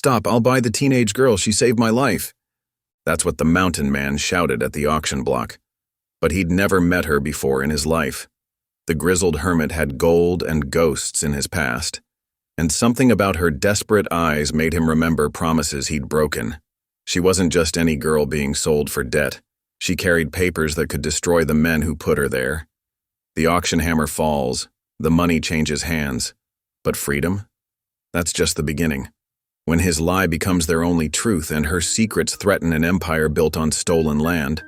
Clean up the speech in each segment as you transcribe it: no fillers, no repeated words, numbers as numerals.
"Stop, I'll buy the teenage girl, she saved my life." That's what the mountain man shouted at the auction block. But he'd never met her before in his life. The grizzled hermit had gold and ghosts in his past, and something about her desperate eyes made him remember promises he'd broken. She wasn't just any girl being sold for debt. She carried papers that could destroy the men who put her there. The auction hammer falls, the money changes hands. But freedom? That's just the beginning. When his lie becomes their only truth and her secrets threaten an empire built on stolen land,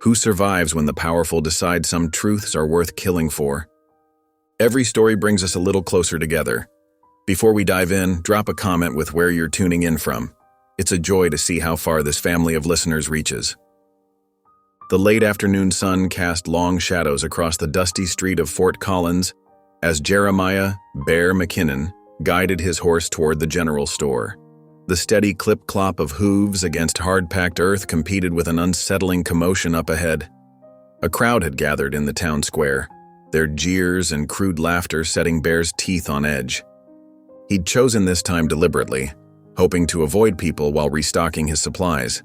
who survives when the powerful decide some truths are worth killing for? Every story brings us a little closer together. Before we dive in, drop a comment with where you're tuning in from. It's a joy to see how far this family of listeners reaches. The late afternoon sun cast long shadows across the dusty street of Fort Collins as Jeremiah "Bear" McKinnon guided his horse toward the general store. The steady clip-clop of hooves against hard-packed earth competed with an unsettling commotion up ahead. A crowd had gathered in the town square, their jeers and crude laughter setting Bear's teeth on edge. He'd chosen this time deliberately, hoping to avoid people while restocking his supplies.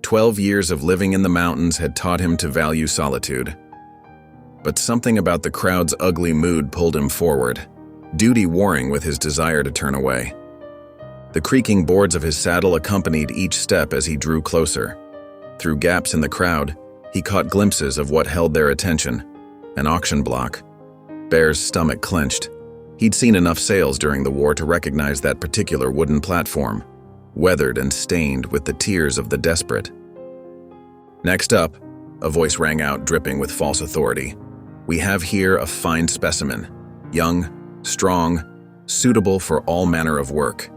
12 years of living in the mountains had taught him to value solitude. But something about the crowd's ugly mood pulled him forward, duty warring with his desire to turn away. The creaking boards of his saddle accompanied each step as he drew closer. Through gaps in the crowd, he caught glimpses of what held their attention: an auction block. Bear's stomach clenched. He'd seen enough sales during the war to recognize that particular wooden platform, weathered and stained with the tears of the desperate. "Next up," a voice rang out, dripping with false authority, "we have here a fine specimen, young, strong, suitable for all manner of work."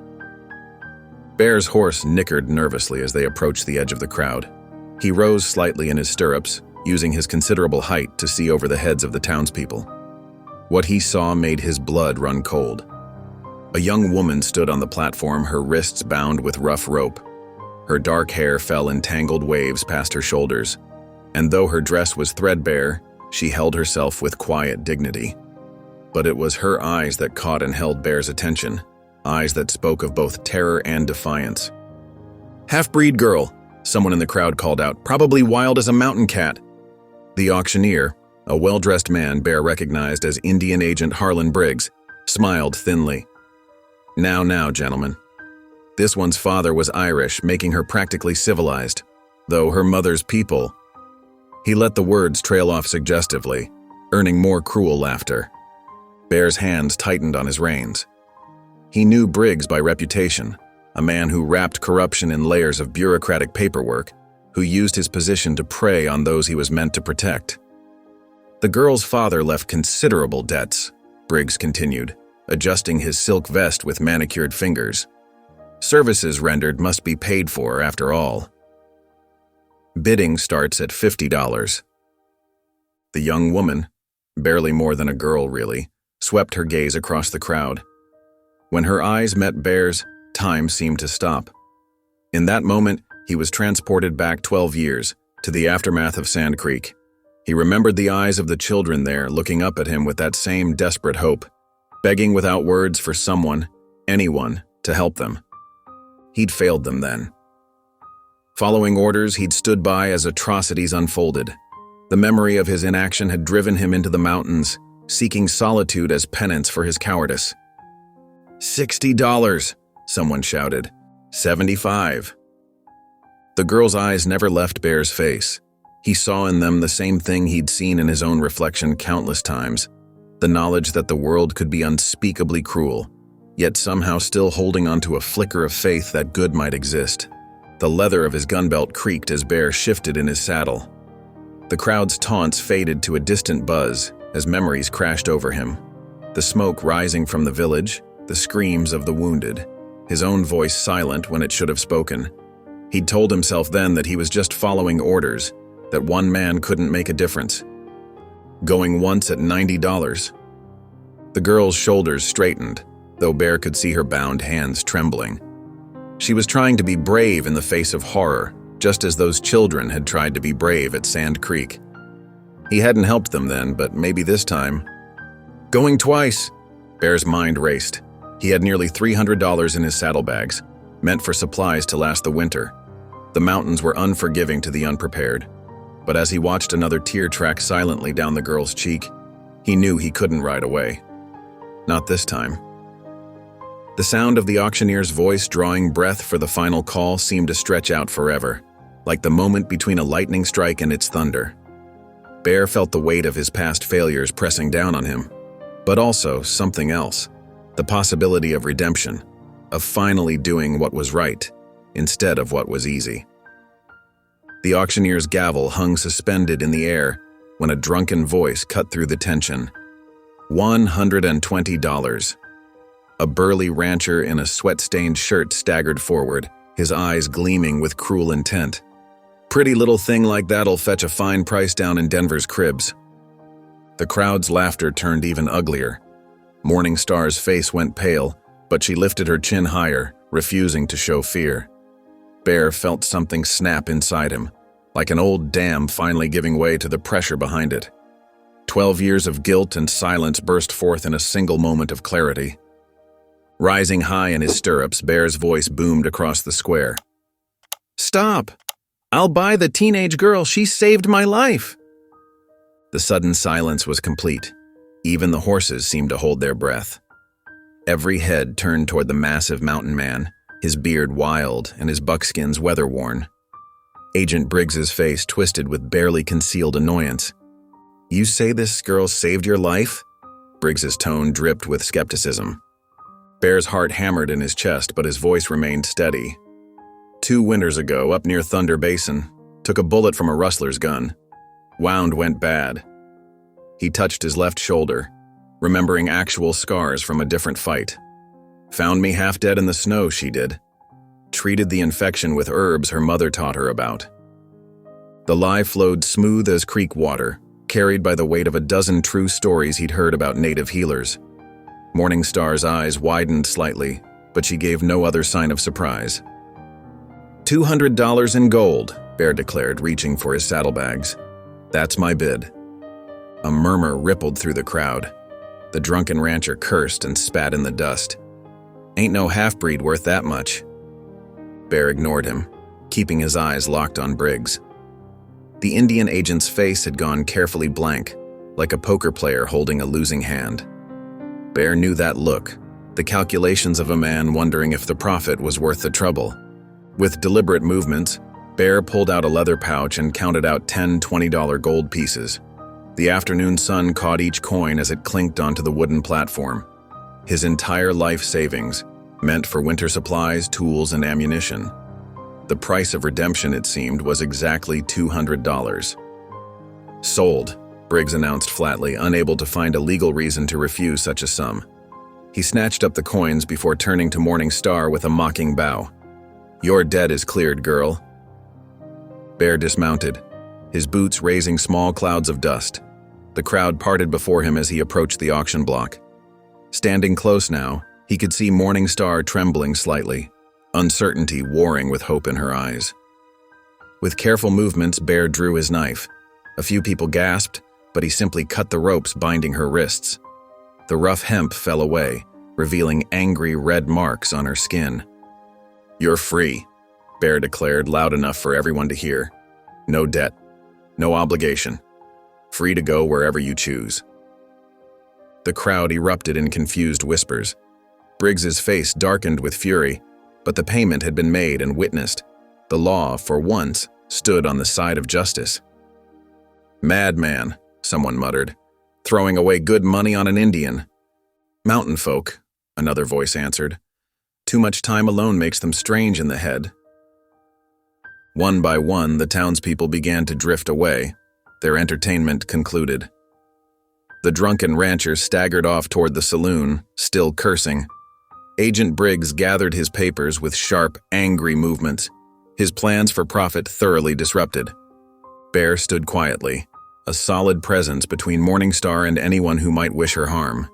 Bear's horse nickered nervously as they approached the edge of the crowd. He rose slightly in his stirrups, using his considerable height to see over the heads of the townspeople. What he saw made his blood run cold. A young woman stood on the platform, her wrists bound with rough rope. Her dark hair fell in tangled waves past her shoulders, and though her dress was threadbare, she held herself with quiet dignity. But it was her eyes that caught and held Bear's attention, eyes that spoke of both terror and defiance. "Half-breed girl," someone in the crowd called out, "probably wild as a mountain cat." The auctioneer, a well-dressed man Bear recognized as Indian Agent Harlan Briggs, smiled thinly. Now, gentlemen. This one's father was Irish, making her practically civilized, though her mother's people." He let the words trail off suggestively, earning more cruel laughter. Bear's hands tightened on his reins. He knew Briggs by reputation, a man who wrapped corruption in layers of bureaucratic paperwork, who used his position to prey on those he was meant to protect. "The girl's father left considerable debts," Briggs continued, adjusting his silk vest with manicured fingers. "Services rendered must be paid for, after all." Bidding starts at $50. The young woman, barely more than a girl really, swept her gaze across the crowd. When her eyes met Bear's, time seemed to stop. In that moment, he was transported back 12 years, to the aftermath of Sand Creek. He remembered the eyes of the children there looking up at him with that same desperate hope, begging without words for someone, anyone, to help them. He'd failed them then. Following orders, he'd stood by as atrocities unfolded. The memory of his inaction had driven him into the mountains, seeking solitude as penance for his cowardice. $60, someone shouted. 75. The girl's eyes never left Bear's face. He saw in them the same thing he'd seen in his own reflection countless times, the knowledge that the world could be unspeakably cruel, yet somehow still holding onto a flicker of faith that good might exist. The leather of his gun belt creaked as Bear shifted in his saddle. The crowd's taunts faded to a distant buzz as memories crashed over him. The smoke rising from the village, the screams of the wounded, his own voice silent when it should have spoken. He'd told himself then that he was just following orders, that one man couldn't make a difference. Going once at $90. The girl's shoulders straightened, though Bear could see her bound hands trembling. She was trying to be brave in the face of horror, just as those children had tried to be brave at Sand Creek. He hadn't helped them then, but maybe this time. Going twice! Bear's mind raced. He had nearly $300 in his saddlebags. meant for supplies to last the winter. The mountains were unforgiving to the unprepared, but as he watched another tear track silently down the girl's cheek, he knew he couldn't ride away. Not this time. The sound of the auctioneer's voice drawing breath for the final call seemed to stretch out forever, like the moment between a lightning strike and its thunder. Bear felt the weight of his past failures pressing down on him, but also something else, the possibility of redemption, of finally doing what was right instead of what was easy. The auctioneer's gavel hung suspended in the air when a drunken voice cut through the tension. $120. A burly rancher in a sweat-stained shirt staggered forward, his eyes gleaming with cruel intent. Pretty little thing like that'll fetch a fine price down in Denver's cribs. The crowd's laughter turned even uglier. Morningstar's face went pale, but she lifted her chin higher, refusing to show fear. Bear felt something snap inside him, like an old dam finally giving way to the pressure behind it. 12 years of guilt and silence burst forth in a single moment of clarity. Rising high in his stirrups, Bear's voice boomed across the square. "Stop! I'll buy the teenage girl. She saved my life!" The sudden silence was complete. Even the horses seemed to hold their breath. Every head turned toward the massive mountain man, his beard wild and his buckskins weather-worn. Agent Briggs's face twisted with barely concealed annoyance. "You say this girl saved your life?" Briggs's tone dripped with skepticism. Bear's heart hammered in his chest, but his voice remained steady. 2 winters ago, up near Thunder Basin, took a bullet from a rustler's gun. Wound went bad. He touched his left shoulder, remembering actual scars from a different fight. Found me half dead in the snow, she did. Treated the infection with herbs her mother taught her about. The lie flowed smooth as creek water, carried by the weight of a dozen true stories he'd heard about native healers. Morningstar's eyes widened slightly, but she gave no other sign of surprise. $200 in gold, Bear declared, reaching for his saddlebags. "That's my bid." A murmur rippled through the crowd. The drunken rancher cursed and spat in the dust. "Ain't no half-breed worth that much." Bear ignored him, keeping his eyes locked on Briggs. The Indian agent's face had gone carefully blank, like a poker player holding a losing hand. Bear knew that look, the calculations of a man wondering if the profit was worth the trouble. With deliberate movements, Bear pulled out a leather pouch and counted out 10 $20 gold pieces. The afternoon sun caught each coin as it clinked onto the wooden platform. His entire life savings, meant for winter supplies, tools, and ammunition. The price of redemption, it seemed, was exactly $200. "Sold," Briggs announced flatly, unable to find a legal reason to refuse such a sum. He snatched up the coins before turning to Morningstar with a mocking bow. "Your debt is cleared, girl." Bear dismounted, his boots raising small clouds of dust. The crowd parted before him as he approached the auction block. Standing close now, he could see Morningstar trembling slightly, uncertainty warring with hope in her eyes. With careful movements, Bear drew his knife. A few people gasped, but he simply cut the ropes binding her wrists. The rough hemp fell away, revealing angry red marks on her skin. "You're free," Bear declared loud enough for everyone to hear. "No debt, no obligation. Free to go wherever you choose." The crowd erupted in confused whispers. Briggs's face darkened with fury, but the payment had been made and witnessed. The law, for once, stood on the side of justice. "Madman," someone muttered, "throwing away good money on an Indian." "Mountain folk," another voice answered. "Too much time alone makes them strange in the head." One by one, the townspeople began to drift away, their entertainment concluded. The drunken rancher staggered off toward the saloon, still cursing. Agent Briggs gathered his papers with sharp, angry movements, his plans for profit thoroughly disrupted. Bear stood quietly, a solid presence between Morningstar and anyone who might wish her harm.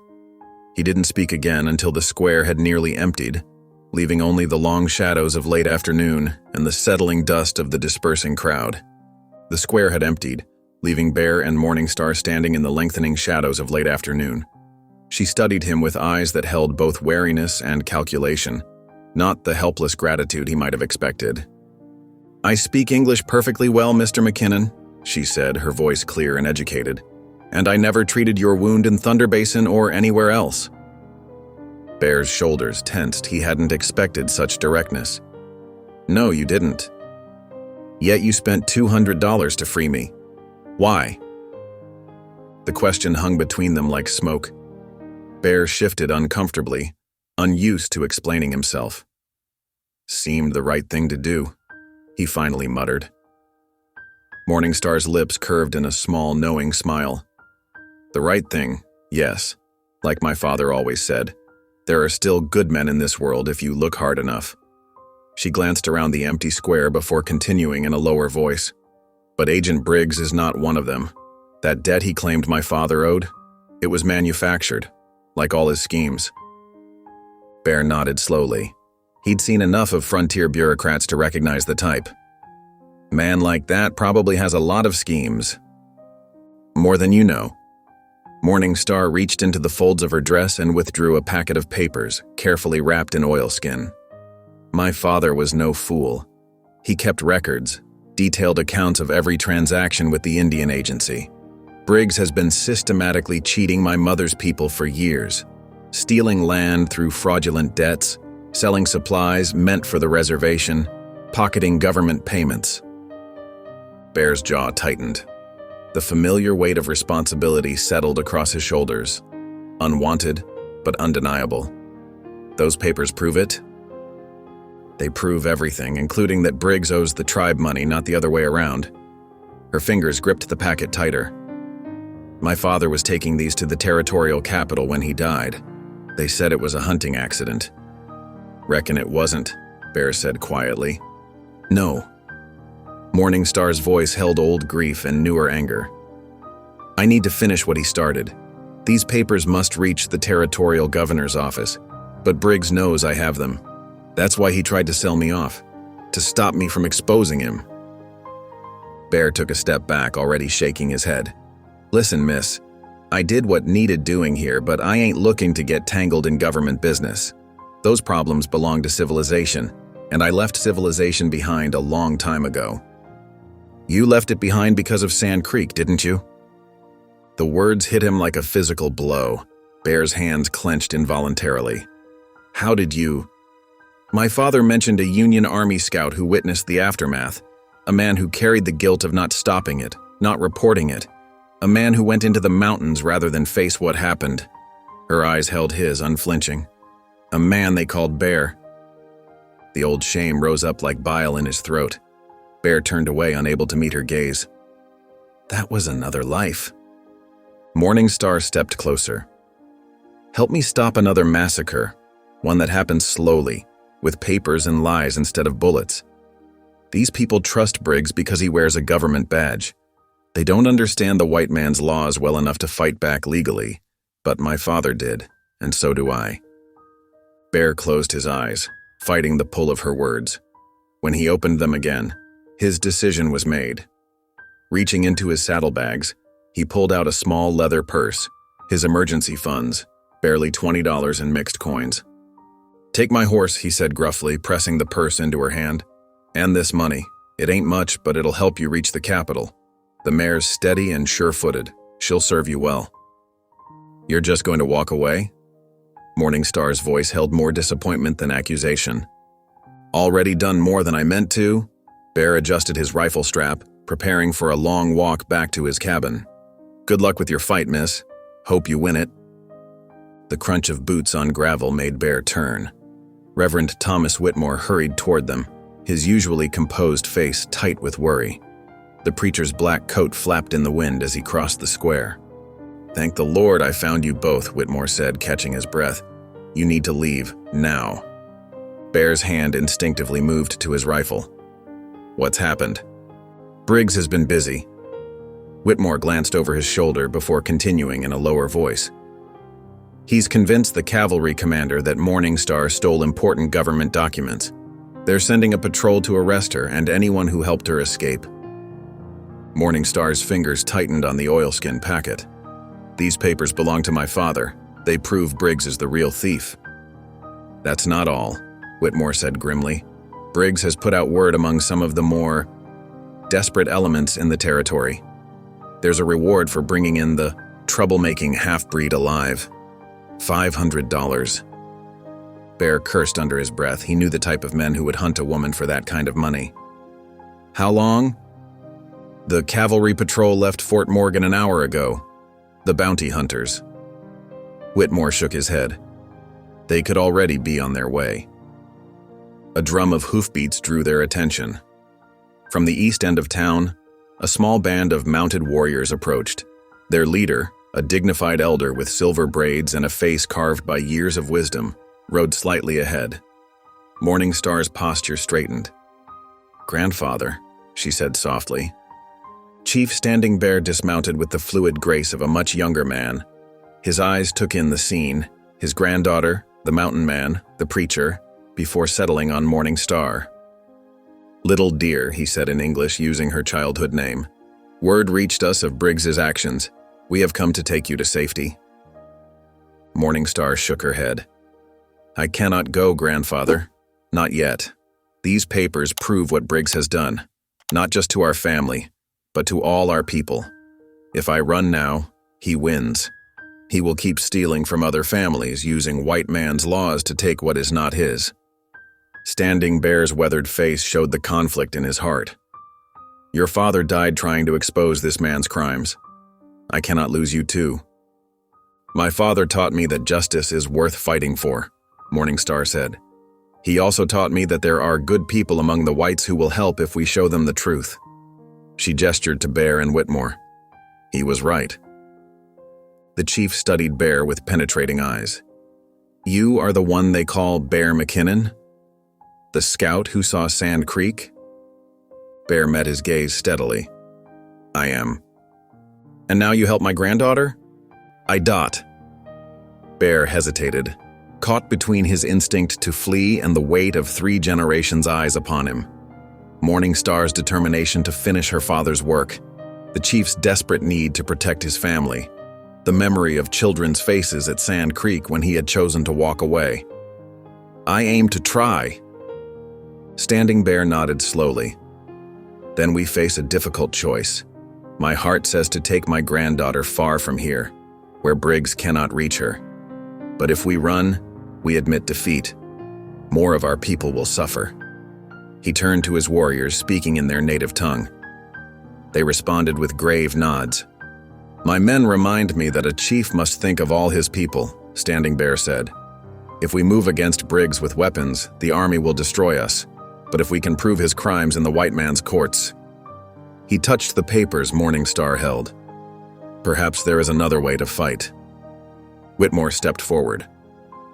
He didn't speak again until the square had nearly emptied, leaving only the long shadows of late afternoon and the settling dust of the dispersing crowd. The square had emptied, leaving Bear and Morningstar standing in the lengthening shadows of late afternoon. She studied him with eyes that held both wariness and calculation, not the helpless gratitude he might have expected. "I speak English perfectly well, Mr. McKinnon," she said, her voice clear and educated. "And I never treated your wound in Thunder Basin or anywhere else." Bear's shoulders tensed. He hadn't expected such directness. "No, you didn't. Yet you spent $200 to free me. Why?" The question hung between them like smoke. Bear shifted uncomfortably, unused to explaining himself. "Seemed the right thing to do," he finally muttered. Morningstar's lips curved in a small, knowing smile. "The right thing, yes. Like my father always said, there are still good men in this world if you look hard enough." She glanced around the empty square before continuing in a lower voice. "But Agent Briggs is not one of them. That debt he claimed my father owed, it was manufactured, like all his schemes." Bear nodded slowly. He'd seen enough of frontier bureaucrats to recognize the type. Man like that probably has a lot of schemes. "More than you know." Morningstar reached into the folds of her dress and withdrew a packet of papers, carefully wrapped in oilskin. "My father was no fool. He kept records, detailed accounts of every transaction with the Indian Agency. Briggs has been systematically cheating my mother's people for years, stealing land through fraudulent debts, selling supplies meant for the reservation, pocketing government payments." Bear's jaw tightened. The familiar weight of responsibility settled across his shoulders. Unwanted, but undeniable. "Those papers prove it?" "They prove everything, including that Briggs owes the tribe money, not the other way around." Her fingers gripped the packet tighter. "My father was taking these to the territorial capital when he died. They said it was a hunting accident." "Reckon it wasn't," Bear said quietly. "No." Morningstar's voice held old grief and newer anger. "I need to finish what he started. These papers must reach the territorial governor's office, but Briggs knows I have them. That's why he tried to sell me off, to stop me from exposing him." Bear took a step back, already shaking his head. "Listen, miss, I did what needed doing here, but I ain't looking to get tangled in government business. Those problems belong to civilization, and I left civilization behind a long time ago." "You left it behind because of Sand Creek, didn't you?" The words hit him like a physical blow. Bear's hands clenched involuntarily. "How did you—" "My father mentioned a Union Army scout who witnessed the aftermath, a man who carried the guilt of not stopping it, not reporting it, a man who went into the mountains rather than face what happened." Her eyes held his, unflinching. "A man they called Bear." The old shame rose up like bile in his throat. Bear turned away, unable to meet her gaze. That was another life. Morningstar stepped closer. "Help me stop another massacre, one that happens slowly, with papers and lies instead of bullets. These people trust Briggs because he wears a government badge. They don't understand the white man's laws well enough to fight back legally, but my father did, and so do I." Bear closed his eyes, fighting the pull of her words. When he opened them again, his decision was made. Reaching into his saddlebags, he pulled out a small leather purse, his emergency funds, barely $20 in mixed coins. "Take my horse," he said gruffly, pressing the purse into her hand. "And this money. It ain't much, but it'll help you reach the capital. The mare's steady and sure-footed. She'll serve you well." "You're just going to walk away?" Morningstar's voice held more disappointment than accusation. "Already done more than I meant to?" Bear adjusted his rifle strap, preparing for a long walk back to his cabin. "Good luck with your fight, miss. Hope you win it." The crunch of boots on gravel made Bear turn. Reverend Thomas Whitmore hurried toward them, his usually composed face tight with worry. The preacher's black coat flapped in the wind as he crossed the square. "Thank the Lord I found you both," Whitmore said, catching his breath. "You need to leave, now." Bear's hand instinctively moved to his rifle. "What's happened?" "Briggs has been busy." Whitmore glanced over his shoulder before continuing in a lower voice. "He's convinced the cavalry commander that Morningstar stole important government documents. They're sending a patrol to arrest her and anyone who helped her escape." Morningstar's fingers tightened on the oilskin packet. "These papers belong to my father. They prove Briggs is the real thief." "That's not all." Whitmore said grimly. Briggs has put out word among some of the more desperate elements in the territory. There's a reward for bringing in the troublemaking half-breed alive. $500. Bear cursed under his breath. He knew the type of men who would hunt a woman for that kind of money. How long? The cavalry patrol left Fort Morgan an hour ago. The bounty hunters. Whitmore shook his head. They could already be on their way. A drum of hoofbeats drew their attention. From the east end of town, a small band of mounted warriors approached. Their leader, a dignified elder with silver braids and a face carved by years of wisdom, rode slightly ahead. Morningstar's posture straightened. "Grandfather," she said softly. Chief Standing Bear dismounted with the fluid grace of a much younger man. His eyes took in the scene, his granddaughter, the mountain man, the preacher, before settling on Morningstar. "Little dear," he said in English, using her childhood name. "Word reached us of Briggs's actions. We have come to take you to safety." Morningstar shook her head. "I cannot go, grandfather. Not yet. These papers prove what Briggs has done, not just to our family, but to all our people. If I run now, he wins. He will keep stealing from other families, using white man's laws to take what is not his." Standing Bear's weathered face showed the conflict in his heart. "Your father died trying to expose this man's crimes. I cannot lose you too. My father taught me that justice is worth fighting for," Morningstar said. "He also taught me that there are good people among the whites who will help if we show them the truth." She gestured to Bear and Whitmore. He was right. The chief studied Bear with penetrating eyes. "You are the one they call Bear McKinnon? The scout who saw Sand Creek?" Bear met his gaze steadily. "I am." "And now you help my granddaughter?" "I dot." Bear hesitated, caught between his instinct to flee and the weight of 3 generations' eyes upon him. Morningstar's determination to finish her father's work, the chief's desperate need to protect his family, the memory of children's faces at Sand Creek when he had chosen to walk away. "I aim to try." Standing Bear nodded slowly. "Then we face a difficult choice. My heart says to take my granddaughter far from here, where Briggs cannot reach her. But if we run, we admit defeat. More of our people will suffer." He turned to his warriors, speaking in their native tongue. They responded with grave nods. "My men remind me that a chief must think of all his people," Standing Bear said. "If we move against Briggs with weapons, the army will destroy us. But if we can prove his crimes in the white man's courts—" He touched the papers Morningstar held. "Perhaps there is another way to fight." Whitmore stepped forward.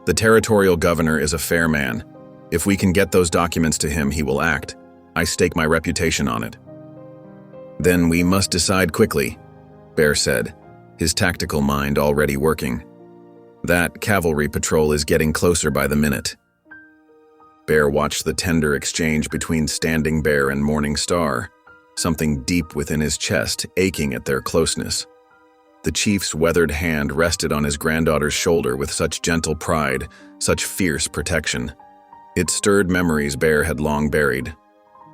"The territorial governor is a fair man. If we can get those documents to him, he will act. I stake my reputation on it." "Then we must decide quickly," Bear said, his tactical mind already working. "That cavalry patrol is getting closer by the minute." Bear watched the tender exchange between Standing Bear and Morningstar, something deep within his chest aching at their closeness. The chief's weathered hand rested on his granddaughter's shoulder with such gentle pride, such fierce protection. It stirred memories Bear had long buried,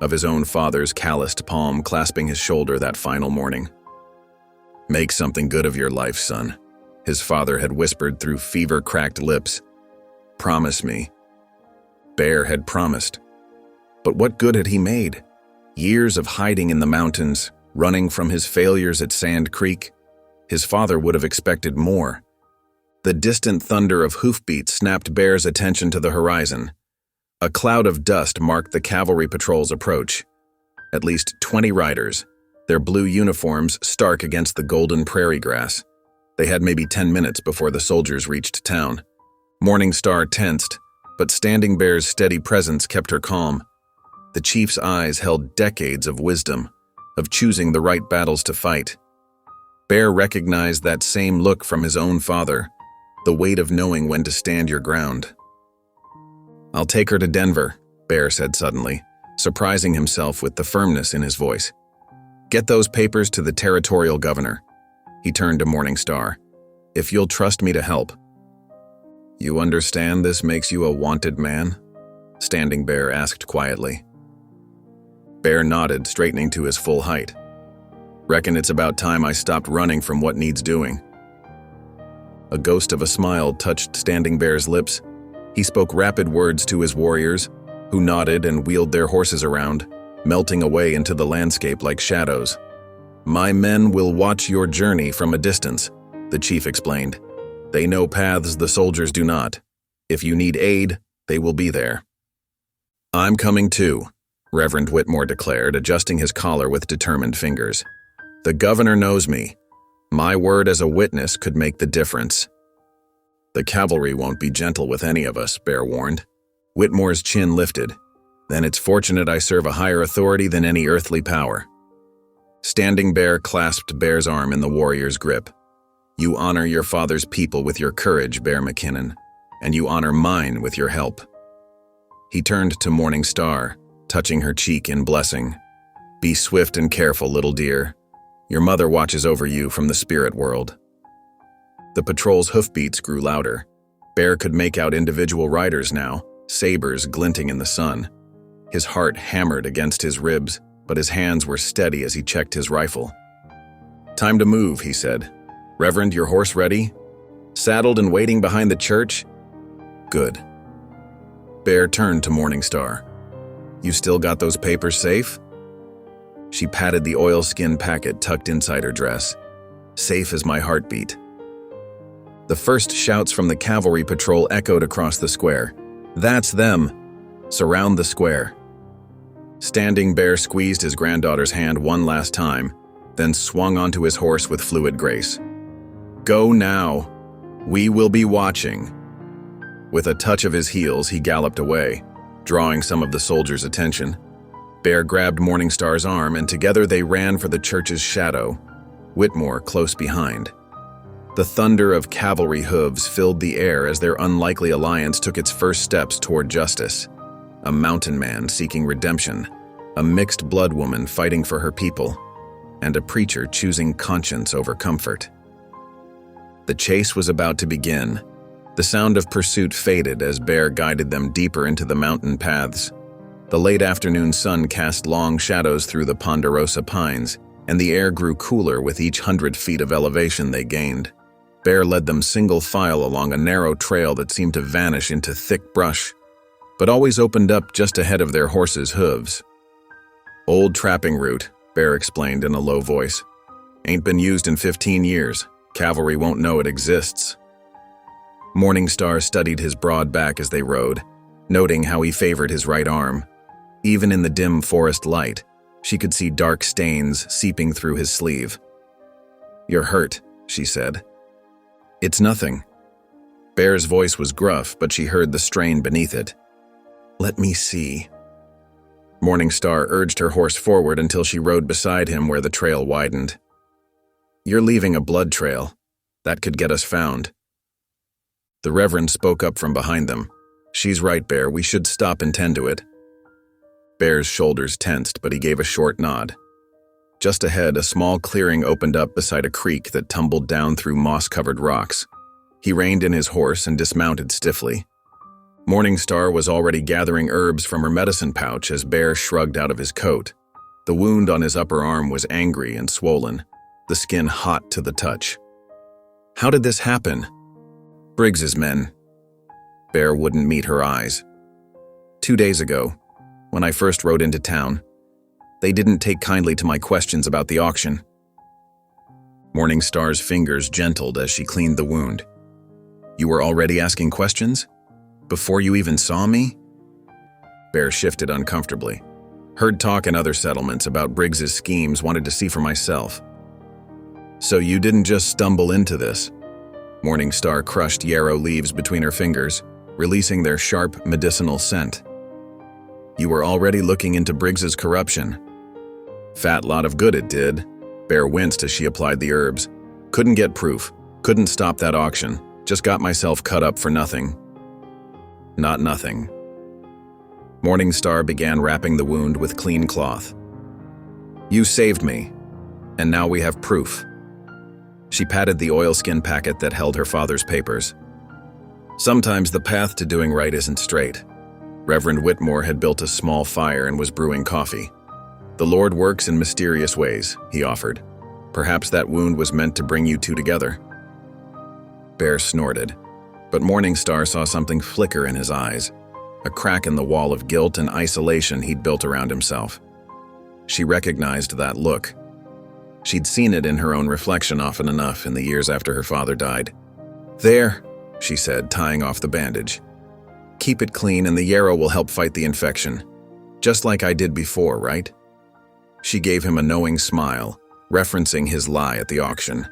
of his own father's calloused palm clasping his shoulder that final morning. "Make something good of your life, son," his father had whispered through fever-cracked lips. "Promise me." Bear had promised. But what good had he made? Years of hiding in the mountains, running from his failures at Sand Creek. His father would have expected more. The distant thunder of hoofbeats snapped Bear's attention to the horizon. A cloud of dust marked the cavalry patrol's approach. At least 20 riders, their blue uniforms stark against the golden prairie grass. They had maybe 10 minutes before the soldiers reached town. Morningstar tensed, but Standing Bear's steady presence kept her calm. The chief's eyes held decades of wisdom, of choosing the right battles to fight. Bear recognized that same look from his own father, the weight of knowing when to stand your ground. "I'll take her to Denver," Bear said suddenly, surprising himself with the firmness in his voice. "Get those papers to the territorial governor." He turned to Morningstar. "If you'll trust me to help." "You understand this makes you a wanted man?" Standing Bear asked quietly. Bear nodded, straightening to his full height. Reckon it's about time I stopped running from what needs doing. A ghost of a smile touched Standing Bear's lips. He spoke rapid words to his warriors, who nodded and wheeled their horses around, melting away into the landscape like shadows. My men will watch your journey from a distance, the chief explained. They know paths the soldiers do not. If you need aid, they will be there. I'm coming too, Reverend Whitmore declared, adjusting his collar with determined fingers. The governor knows me. My word as a witness could make the difference. The cavalry won't be gentle with any of us, Bear warned. Whitmore's chin lifted. Then it's fortunate I serve a higher authority than any earthly power. Standing Bear clasped Bear's arm in the warrior's grip. You honor your father's people with your courage, Bear McKinnon, and you honor mine with your help. He turned to Morning Star, touching her cheek in blessing. Be swift and careful, little dear. Your mother watches over you from the spirit world. The patrol's hoofbeats grew louder. Bear could make out individual riders now, sabers glinting in the sun. His heart hammered against his ribs, but his hands were steady as he checked his rifle. Time to move, he said. Reverend, your horse ready? Saddled and waiting behind the church? Good. Bear turned to Morning Star. You still got those papers safe? She patted the oilskin packet tucked inside her dress. Safe as my heartbeat. The first shouts from the cavalry patrol echoed across the square. That's them! Surround the square. Standing Bear squeezed his granddaughter's hand one last time, then swung onto his horse with fluid grace. Go now. We will be watching. With a touch of his heels, he galloped away, drawing some of the soldiers' attention. Bear grabbed Morning Star's arm, and together they ran for the church's shadow, Whitmore close behind. The thunder of cavalry hooves filled the air as their unlikely alliance took its first steps toward justice. A mountain man seeking redemption, a mixed-blood woman fighting for her people, and a preacher choosing conscience over comfort. The chase was about to begin. The sound of pursuit faded as Bear guided them deeper into the mountain paths. The late afternoon sun cast long shadows through the ponderosa pines, and the air grew cooler with each 100 feet of elevation they gained. Bear led them single file along a narrow trail that seemed to vanish into thick brush, but always opened up just ahead of their horses' hooves. Old trapping route, Bear explained in a low voice. Ain't been used in 15 years. Cavalry won't know it exists. Morning Star studied his broad back as they rode, noting how he favored his right arm. Even in the dim forest light, she could see dark stains seeping through his sleeve. You're hurt, she said. It's nothing. Bear's voice was gruff, but she heard the strain beneath it. Let me see. Morning Star urged her horse forward until she rode beside him where the trail widened. You're leaving a blood trail. That could get us found. The Reverend spoke up from behind them. She's right, Bear. We should stop and tend to it. Bear's shoulders tensed, but he gave a short nod. Just ahead, a small clearing opened up beside a creek that tumbled down through moss-covered rocks. He reined in his horse and dismounted stiffly. Morning Star was already gathering herbs from her medicine pouch as Bear shrugged out of his coat. The wound on his upper arm was angry and swollen, the skin hot to the touch. How did this happen? Briggs's men. Bear wouldn't meet her eyes. 2 days ago, when I first rode into town, they didn't take kindly to my questions about the auction. Morning Star's fingers gentled as she cleaned the wound. You were already asking questions? Before you even saw me? Bear shifted uncomfortably. Heard talk in other settlements about Briggs's schemes, wanted to see for myself. So you didn't just stumble into this? Morning Star crushed yarrow leaves between her fingers, releasing their sharp, medicinal scent. You were already looking into Briggs's corruption. Fat lot of good it did. Bear winced as she applied the herbs. Couldn't get proof. Couldn't stop that auction. Just got myself cut up for nothing. Not nothing. Morning Star began wrapping the wound with clean cloth. You saved me, and now we have proof. She patted the oilskin packet that held her father's papers. Sometimes the path to doing right isn't straight. Reverend Whitmore had built a small fire and was brewing coffee. "The Lord works in mysterious ways," he offered. "Perhaps that wound was meant to bring you two together." Bear snorted, but Morningstar saw something flicker in his eyes, a crack in the wall of guilt and isolation he'd built around himself. She recognized that look. She'd seen it in her own reflection often enough in the years after her father died. "There," she said, tying off the bandage. "Keep it clean and the yarrow will help fight the infection. Just like I did before, right?" She gave him a knowing smile, referencing his lie at the auction.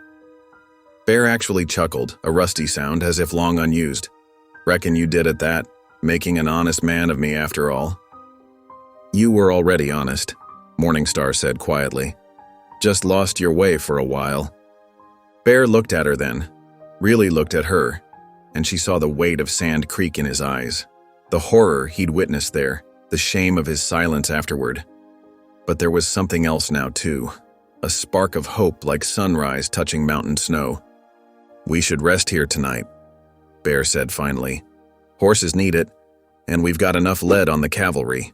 Bear actually chuckled, a rusty sound as if long unused. "Reckon you did at that, making an honest man of me after all." "You were already honest," Morningstar said quietly. "Just lost your way for a while." Bear looked at her then, really looked at her, and she saw the weight of Sand Creek in his eyes, the horror he'd witnessed there, the shame of his silence afterward. But there was something else now too, a spark of hope like sunrise touching mountain snow. "We should rest here tonight," Bear said finally. "Horses need it, and we've got enough lead on the cavalry.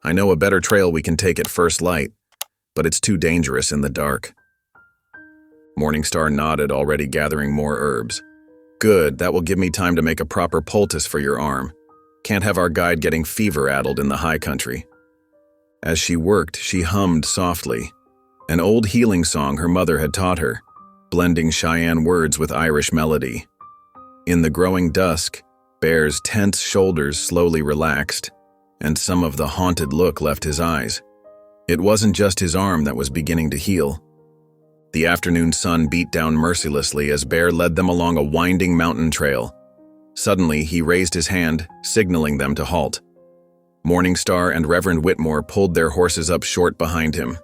I know a better trail we can take at first light, but it's too dangerous in the dark." Morningstar nodded, already gathering more herbs. "Good, that will give me time to make a proper poultice for your arm. Can't have our guide getting fever-addled in the high country." As she worked, she hummed softly, an old healing song her mother had taught her, blending Cheyenne words with Irish melody. In the growing dusk, Bear's tense shoulders slowly relaxed, and some of the haunted look left his eyes. It wasn't just his arm that was beginning to heal. The afternoon sun beat down mercilessly as Bear led them along a winding mountain trail. Suddenly, he raised his hand, signaling them to halt. Morningstar and Reverend Whitmore pulled their horses up short behind him.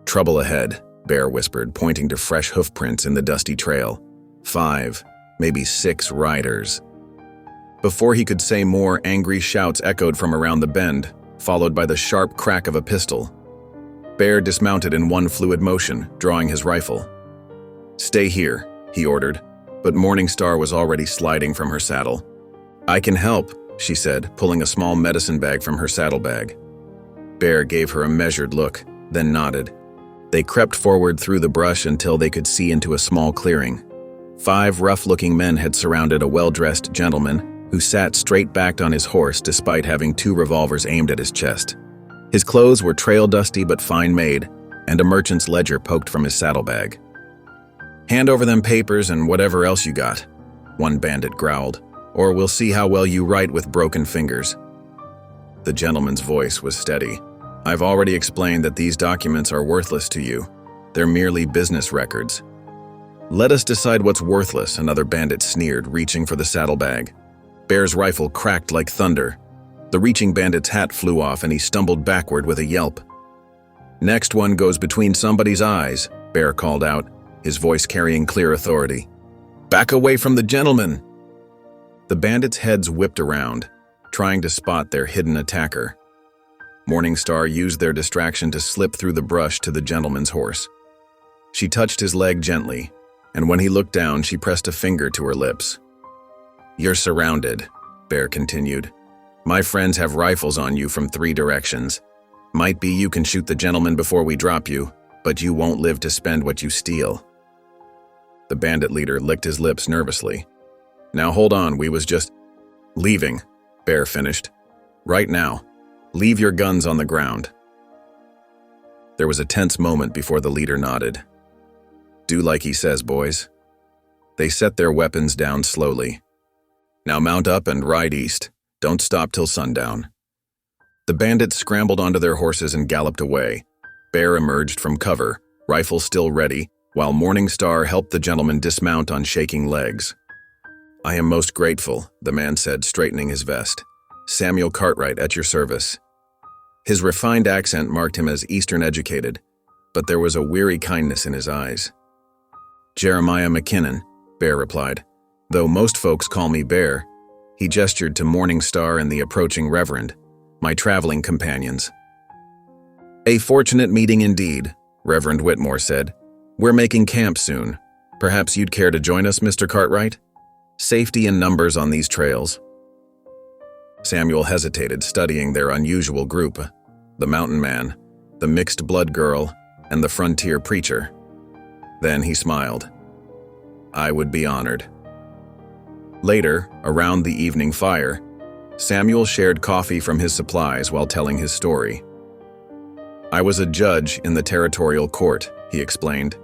"Trouble ahead," Bear whispered, pointing to fresh hoofprints in the dusty trail. 5, maybe 6 riders. Before he could say more, angry shouts echoed from around the bend, followed by the sharp crack of a pistol. Bear dismounted in one fluid motion, drawing his rifle. "Stay here," he ordered, but Morningstar was already sliding from her saddle. "I can help," she said, pulling a small medicine bag from her saddlebag. Bear gave her a measured look, then nodded. They crept forward through the brush until they could see into a small clearing. 5 rough-looking men had surrounded a well-dressed gentleman who sat straight-backed on his horse despite having 2 revolvers aimed at his chest. His clothes were trail-dusty but fine-made, and a merchant's ledger poked from his saddlebag. "Hand over them papers and whatever else you got," one bandit growled, "or we'll see how well you write with broken fingers." The gentleman's voice was steady. "I've already explained that these documents are worthless to you. They're merely business records." "Let us decide what's worthless," another bandit sneered, reaching for the saddlebag. Bear's rifle cracked like thunder. The reaching bandit's hat flew off and he stumbled backward with a yelp. "Next one goes between somebody's eyes," Bear called out, his voice carrying clear authority. "Back away from the gentleman!" The bandits' heads whipped around, trying to spot their hidden attacker. Morningstar used their distraction to slip through the brush to the gentleman's horse. She touched his leg gently, and when he looked down, she pressed a finger to her lips. "You're surrounded," Bear continued. "My friends have rifles on you from 3 directions. Might be you can shoot the gentleman before we drop you, but you won't live to spend what you steal." The bandit leader licked his lips nervously. "Now hold on, we was just leaving," Bear finished. "Right now. Leave your guns on the ground." There was a tense moment before the leader nodded. "Do like he says, boys." They set their weapons down slowly. "Now mount up and ride east. Don't stop till sundown." The bandits scrambled onto their horses and galloped away. Bear emerged from cover, rifle still ready, while Morningstar helped the gentleman dismount on shaking legs. "I am most grateful," the man said, straightening his vest. "Samuel Cartwright at your service." His refined accent marked him as Eastern educated, but there was a weary kindness in his eyes. "Jeremiah McKinnon," Bear replied, "though most folks call me Bear." He gestured to Morningstar and the approaching Reverend, "my traveling companions." "A fortunate meeting indeed," Reverend Whitmore said. "We're making camp soon. Perhaps you'd care to join us, Mr. Cartwright? Safety in numbers on these trails." Samuel hesitated, studying their unusual group: the mountain man, the mixed blood girl, and the frontier preacher. Then he smiled. I would be honored. Later, around the evening fire, Samuel shared coffee from his supplies while telling his story. I was a judge in the territorial court, he explained,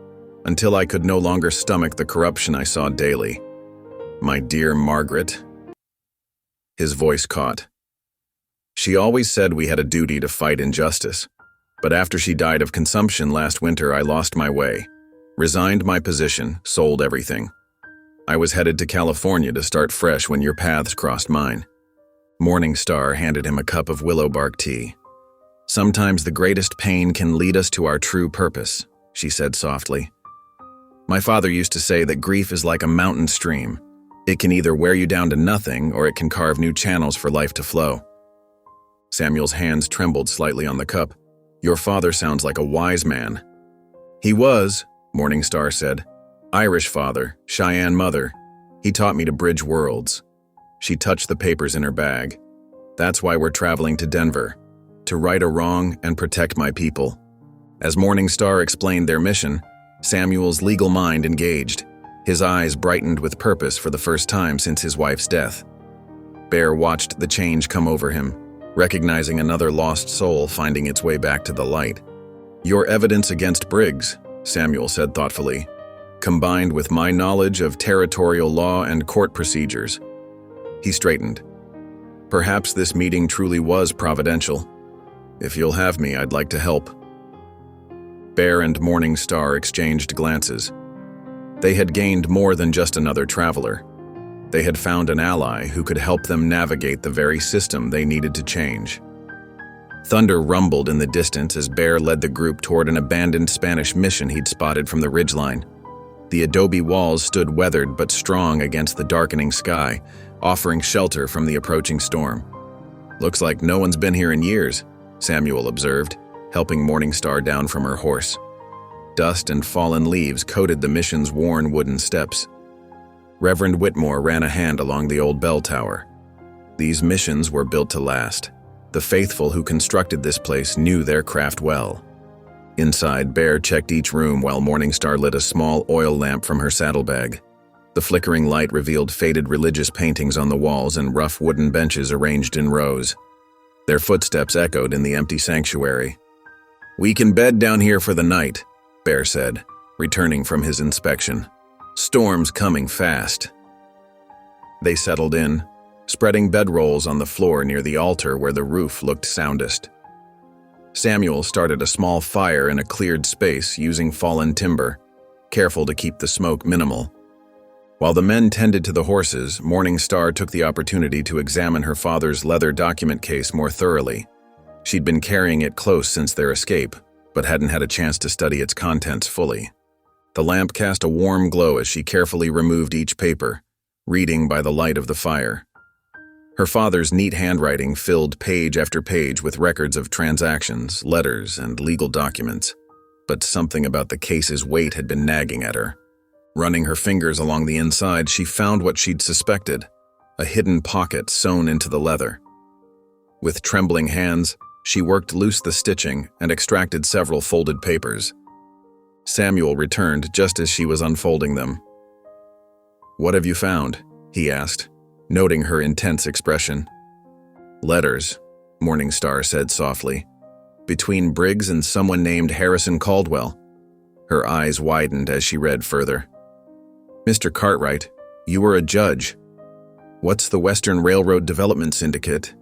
until I could no longer stomach the corruption I saw daily. My dear Margaret. His voice caught. She always said we had a duty to fight injustice, but after she died of consumption last winter, I lost my way, resigned my position, sold everything. I was headed to California to start fresh when your paths crossed mine. Morning Star handed him a cup of willow bark tea. Sometimes the greatest pain can lead us to our true purpose, she said softly. My father used to say that grief is like a mountain stream. It can either wear you down to nothing or it can carve new channels for life to flow. Samuel's hands trembled slightly on the cup. Your father sounds like a wise man. He was, Morning Star said. Irish father, Cheyenne mother. He taught me to bridge worlds. She touched the papers in her bag. That's why we're traveling to Denver, to right a wrong and protect my people. As Morning Star explained their mission, Samuel's legal mind engaged. His eyes brightened with purpose for the first time since his wife's death. Bear watched the change come over him, recognizing another lost soul finding its way back to the light. Your evidence against Briggs, Samuel said thoughtfully, combined with my knowledge of territorial law and court procedures. He straightened. Perhaps this meeting truly was providential. If you'll have me, I'd like to help. Bear and Morning Star exchanged glances. They had gained more than just another traveler. They had found an ally who could help them navigate the very system they needed to change. Thunder rumbled in the distance as Bear led the group toward an abandoned Spanish mission he'd spotted from the ridgeline. The adobe walls stood weathered but strong against the darkening sky, offering shelter from the approaching storm. Looks like no one's been here in years, Samuel observed, helping Morning Star down from her horse. Dust and fallen leaves coated the mission's worn wooden steps. Reverend Whitmore ran a hand along the old bell tower. These missions were built to last. The faithful who constructed this place knew their craft well. Inside, Bear checked each room while Morning Star lit a small oil lamp from her saddlebag. The flickering light revealed faded religious paintings on the walls and rough wooden benches arranged in rows. Their footsteps echoed in the empty sanctuary. We can bed down here for the night, Bear said, returning from his inspection. Storm's coming fast. They settled in, spreading bedrolls on the floor near the altar where the roof looked soundest. Samuel started a small fire in a cleared space using fallen timber, careful to keep the smoke minimal. While the men tended to the horses, Morning Star took the opportunity to examine her father's leather document case more thoroughly. She'd been carrying it close since their escape, but hadn't had a chance to study its contents fully. The lamp cast a warm glow as she carefully removed each paper, reading by the light of the fire. Her father's neat handwriting filled page after page with records of transactions, letters, and legal documents, but something about the case's weight had been nagging at her. Running her fingers along the inside, she found what she'd suspected, a hidden pocket sewn into the leather. With trembling hands, she worked loose the stitching and extracted several folded papers. Samuel returned just as she was unfolding them. What have you found? He asked, noting her intense expression. Letters, Morning Star said softly, between Briggs and someone named Harrison Caldwell. Her eyes widened as she read further. Mr. Cartwright, you were a judge. What's the Western Railroad Development Syndicate?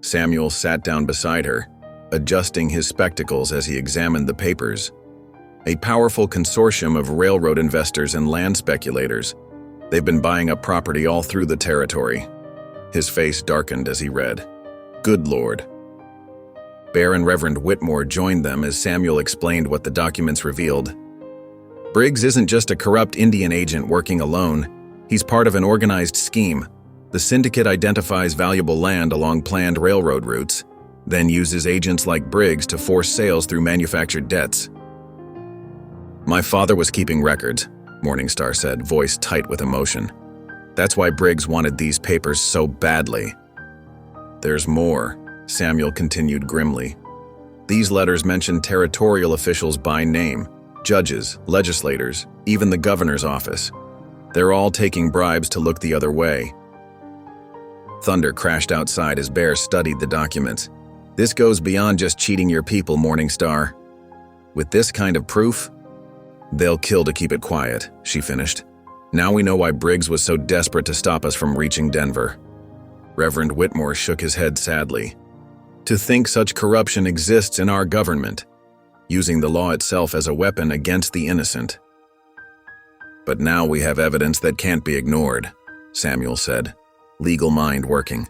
Samuel sat down beside her, adjusting his spectacles as he examined the papers. A powerful consortium of railroad investors and land speculators. They've been buying up property all through the territory. His face darkened as he read. Good Lord. Bear and Reverend Whitmore joined them as Samuel explained what the documents revealed. Briggs isn't just a corrupt Indian agent working alone. He's part of an organized scheme. The syndicate identifies valuable land along planned railroad routes, then uses agents like Briggs to force sales through manufactured debts. My father was keeping records, Morning Star said, voice tight with emotion. That's why Briggs wanted these papers so badly. there's more, Samuel continued grimly. These letters mention territorial officials by name, judges, legislators, even the governor's office. They're all taking bribes to look the other way. Thunder crashed outside as Bear studied the documents. This goes beyond just cheating your people, Morningstar. With this kind of proof, they'll kill to keep it quiet, she finished. Now we know why Briggs was so desperate to stop us from reaching Denver. Reverend Whitmore shook his head sadly. To think such corruption exists in our government, using the law itself as a weapon against the innocent. But now we have evidence that can't be ignored, Samuel said, legal mind working.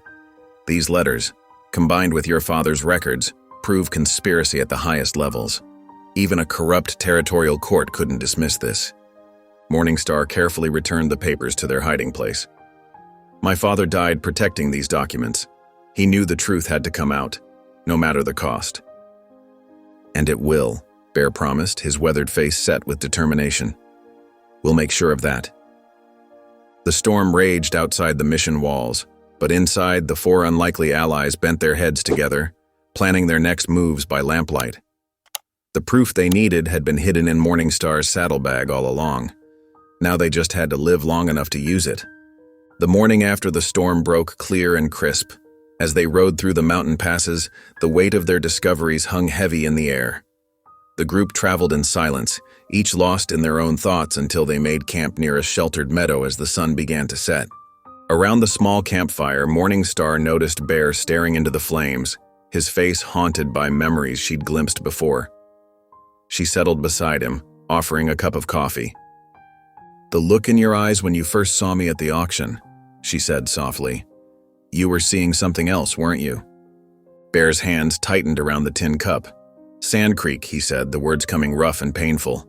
These letters, combined with your father's records, prove conspiracy at the highest levels. Even a corrupt territorial court couldn't dismiss this. Morningstar carefully returned the papers to their hiding place. My father died protecting these documents. He knew the truth had to come out, no matter the cost. And it will, Bear promised, his weathered face set with determination. We'll make sure of that. The storm raged outside the mission walls, but inside, the four unlikely allies bent their heads together, planning their next moves by lamplight. The proof they needed had been hidden in Morningstar's saddlebag all along. Now they just had to live long enough to use it. The morning after the storm broke clear and crisp. As they rode through the mountain passes, the weight of their discoveries hung heavy in the air. The group traveled in silence, each lost in their own thoughts until they made camp near a sheltered meadow as the sun began to set. Around the small campfire, Morningstar noticed Bear staring into the flames, his face haunted by memories she'd glimpsed before. She settled beside him, offering a cup of coffee. The look in your eyes when you first saw me at the auction, she said softly. You were seeing something else, weren't you? Bear's hands tightened around the tin cup. Sand Creek, he said, the words coming rough and painful.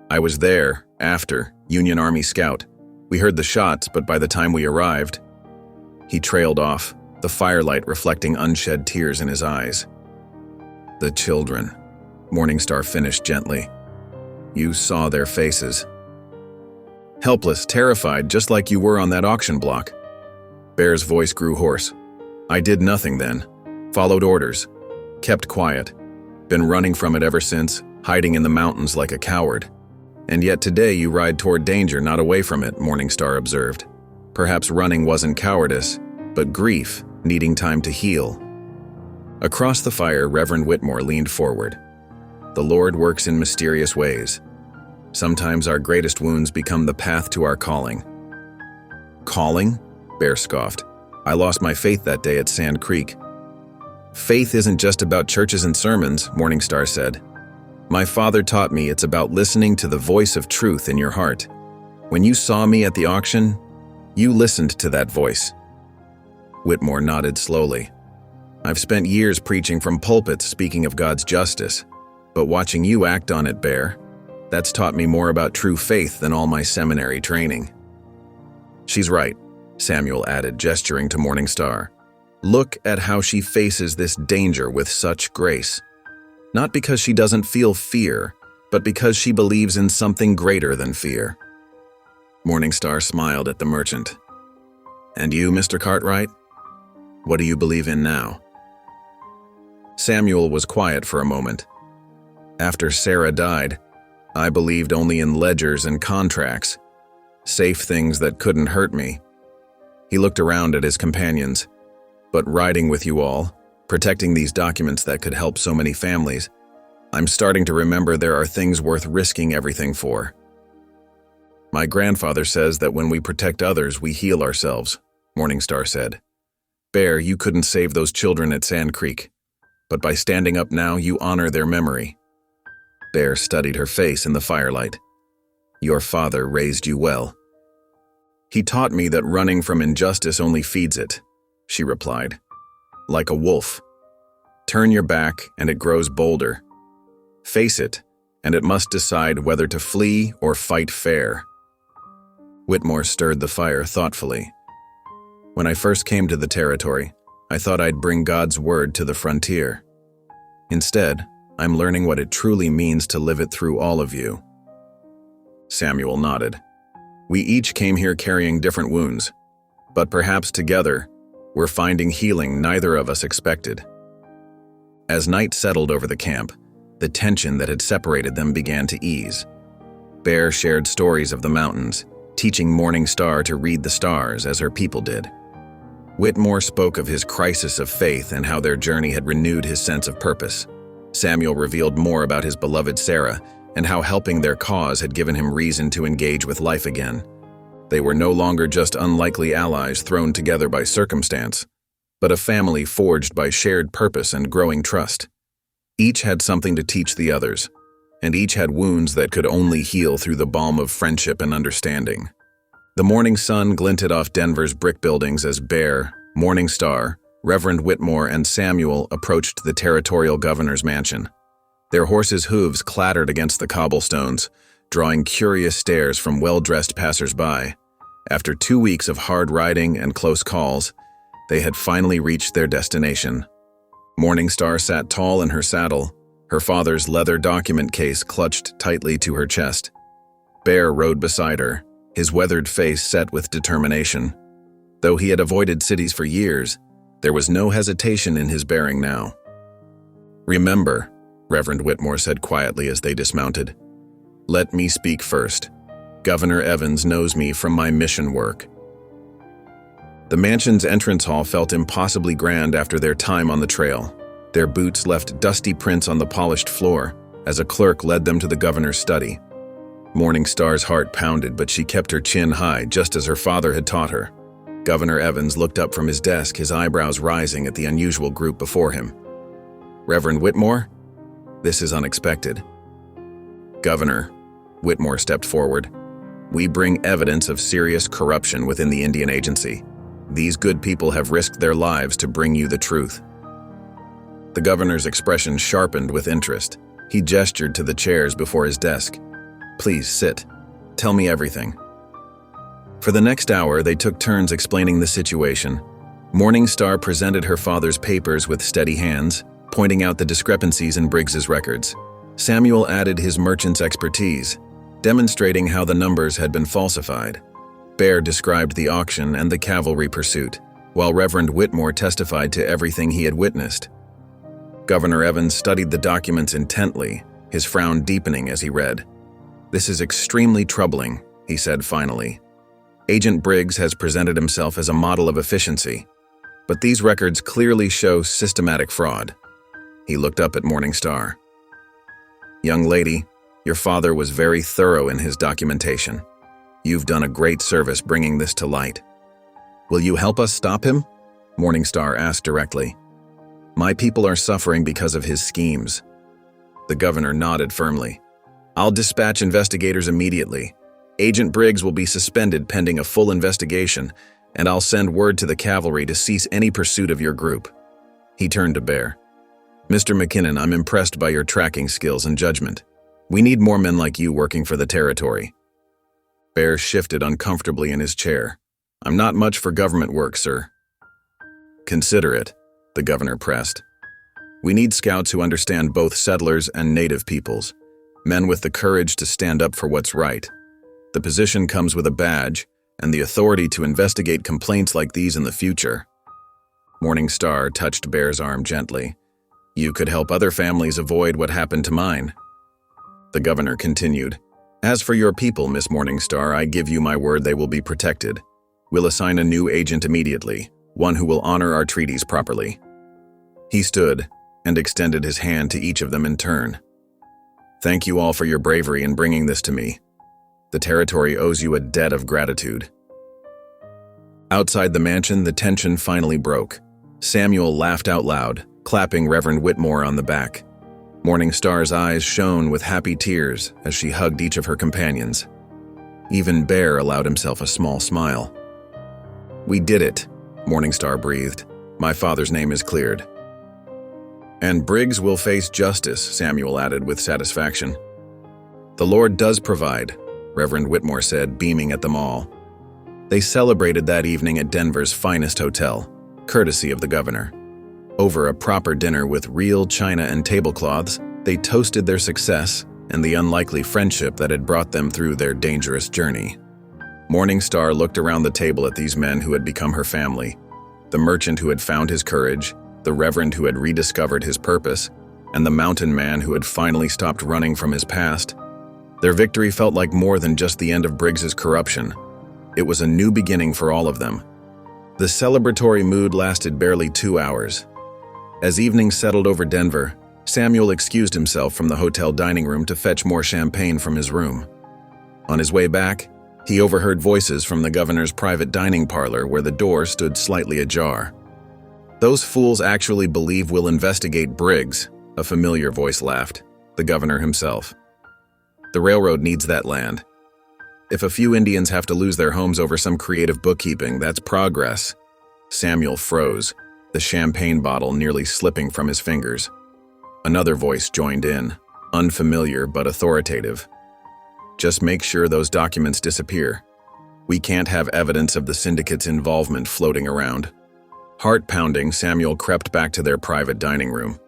I was there, after, Union Army Scout. We heard the shots, but by the time we arrived... He trailed off, the firelight reflecting unshed tears in his eyes. The children, Morningstar finished gently. You saw their faces. Helpless, terrified, just like you were on that auction block. Bear's voice grew hoarse. I did nothing then. Followed orders. Kept quiet. Been running from it ever since, hiding in the mountains like a coward. And yet today you ride toward danger, not away from it, Morningstar observed. Perhaps running wasn't cowardice, but grief, needing time to heal. Across the fire, Reverend Whitmore leaned forward. The Lord works in mysterious ways. Sometimes our greatest wounds become the path to our calling. Calling? Bear scoffed. I lost my faith that day at Sand Creek. Faith isn't just about churches and sermons, Morningstar said. My father taught me it's about listening to the voice of truth in your heart. When you saw me at the auction, you listened to that voice. Whitmore nodded slowly. I've spent years preaching from pulpits speaking of God's justice, but watching you act on it, Bear, that's taught me more about true faith than all my seminary training. She's right, Samuel added, gesturing to Morningstar. Look at how she faces this danger with such grace. Not because she doesn't feel fear, but because she believes in something greater than fear. Morningstar smiled at the merchant. And you, Mr. Cartwright? What do you believe in now? Samuel was quiet for a moment. After Sarah died, I believed only in ledgers and contracts, safe things that couldn't hurt me. He looked around at his companions. But riding with you all, protecting these documents that could help so many families, I'm starting to remember there are things worth risking everything for. My grandfather says that when we protect others, we heal ourselves, Morningstar said. Bear, you couldn't save those children at Sand Creek, but by standing up now, you honor their memory. Bear studied her face in the firelight. Your father raised you well. He taught me that running from injustice only feeds it, she replied. Like a wolf. Turn your back and it grows bolder. Face it, and it must decide whether to flee or fight fair. Whitmore stirred the fire thoughtfully. When I first came to the territory, I thought I'd bring God's word to the frontier. Instead, I'm learning what it truly means to live it through all of you. Samuel nodded. We each came here carrying different wounds, but perhaps together, We're finding healing neither of us expected." As night settled over the camp, the tension that had separated them began to ease. Bear shared stories of the mountains, teaching Morning Star to read the stars as her people did. Whitmore spoke of his crisis of faith and how their journey had renewed his sense of purpose. Samuel revealed more about his beloved Sarah and how helping their cause had given him reason to engage with life again. They were no longer just unlikely allies thrown together by circumstance, but a family forged by shared purpose and growing trust. Each had something to teach the others, and each had wounds that could only heal through the balm of friendship and understanding. The morning sun glinted off Denver's brick buildings as Bear, Morning Star, Reverend Whitmore, and Samuel approached the territorial governor's mansion. Their horses' hooves clattered against the cobblestones, drawing curious stares from well-dressed passers-by. After 2 weeks of hard riding and close calls, they had finally reached their destination. Morning Star sat tall in her saddle, her father's leather document case clutched tightly to her chest. Bear rode beside her, his weathered face set with determination. Though he had avoided cities for years, there was no hesitation in his bearing now. "Remember," Reverend Whitmore said quietly as they dismounted, "let me speak first. Governor Evans knows me from my mission work." The mansion's entrance hall felt impossibly grand after their time on the trail. Their boots left dusty prints on the polished floor as a clerk led them to the governor's study. Morning Star's heart pounded, but she kept her chin high, just as her father had taught her. Governor Evans looked up from his desk, his eyebrows rising at the unusual group before him. "Reverend Whitmore? This is unexpected." "Governor," Whitmore stepped forward, "we bring evidence of serious corruption within the Indian Agency. These good people have risked their lives to bring you the truth." The governor's expression sharpened with interest. He gestured to the chairs before his desk. "Please sit. Tell me everything." For the next hour, they took turns explaining the situation. Morning Star presented her father's papers with steady hands, pointing out the discrepancies in Briggs's records. Samuel added his merchant's expertise, demonstrating how the numbers had been falsified. Bear described the auction and the cavalry pursuit, while Reverend Whitmore testified to everything he had witnessed. Governor Evans studied the documents intently, his frown deepening as he read. "This is extremely troubling," he said finally. "Agent Briggs has presented himself as a model of efficiency, but these records clearly show systematic fraud." He looked up at Morning Star. "Young lady, your father was very thorough in his documentation. You've done a great service bringing this to light. Will you help us stop him?" Morning Star asked directly. "My people are suffering because of his schemes." The governor nodded firmly. "I'll dispatch investigators immediately. Agent Briggs will be suspended pending a full investigation, and I'll send word to the cavalry to cease any pursuit of your group." He turned to Bear. "Mr. McKinnon, I'm impressed by your tracking skills and judgment. We need more men like you working for the territory." Bear shifted uncomfortably in his chair. "I'm not much for government work, sir." "Consider it," the governor pressed. "We need scouts who understand both settlers and native peoples, men with the courage to stand up for what's right. The position comes with a badge and the authority to investigate complaints like these in the future." Morning Star touched Bear's arm gently. "You could help other families avoid what happened to mine." The governor continued. "As for your people, Miss Morning Star, I give you my word they will be protected. We'll assign a new agent immediately, one who will honor our treaties properly." He stood and extended his hand to each of them in turn. "Thank you all for your bravery in bringing this to me. The territory owes you a debt of gratitude." Outside the mansion, the tension finally broke. Samuel laughed out loud, clapping Reverend Whitmore on the back. Morning Star's eyes shone with happy tears as she hugged each of her companions. Even Bear allowed himself a small smile. "We did it," Morning Star breathed. "My father's name is cleared." "And Briggs will face justice," Samuel added with satisfaction. "The Lord does provide," Reverend Whitmore said, beaming at them all. They celebrated that evening at Denver's finest hotel, courtesy of the governor. Over a proper dinner with real china and tablecloths, they toasted their success and the unlikely friendship that had brought them through their dangerous journey. Morning Star looked around the table at these men who had become her family. The merchant who had found his courage, the reverend who had rediscovered his purpose, and the mountain man who had finally stopped running from his past. Their victory felt like more than just the end of Briggs's corruption. It was a new beginning for all of them. The celebratory mood lasted barely 2 hours. As evening settled over Denver, Samuel excused himself from the hotel dining room to fetch more champagne from his room. On his way back, he overheard voices from the governor's private dining parlor where the door stood slightly ajar. "Those fools actually believe we'll investigate Briggs," a familiar voice laughed, the governor himself. "The railroad needs that land. If a few Indians have to lose their homes over some creative bookkeeping, that's progress." Samuel froze, the champagne bottle nearly slipping from his fingers. Another voice joined in, unfamiliar but authoritative. "Just make sure those documents disappear. We can't have evidence of the syndicate's involvement floating around." Heart-pounding, Samuel crept back to their private dining room.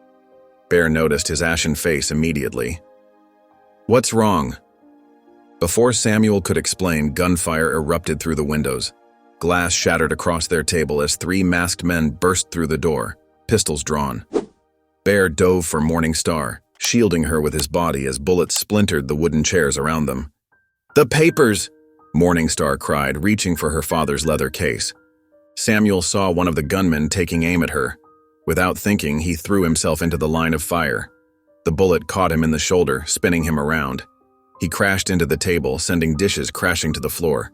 Bear noticed his ashen face immediately. "What's wrong?" Before Samuel could explain, gunfire erupted through the windows. Glass shattered across their table as 3 masked men burst through the door, pistols drawn. Bear dove for Morningstar, shielding her with his body as bullets splintered the wooden chairs around them. "The papers!" Morningstar cried, reaching for her father's leather case. Samuel saw one of the gunmen taking aim at her. Without thinking, he threw himself into the line of fire. The bullet caught him in the shoulder, spinning him around. He crashed into the table, sending dishes crashing to the floor.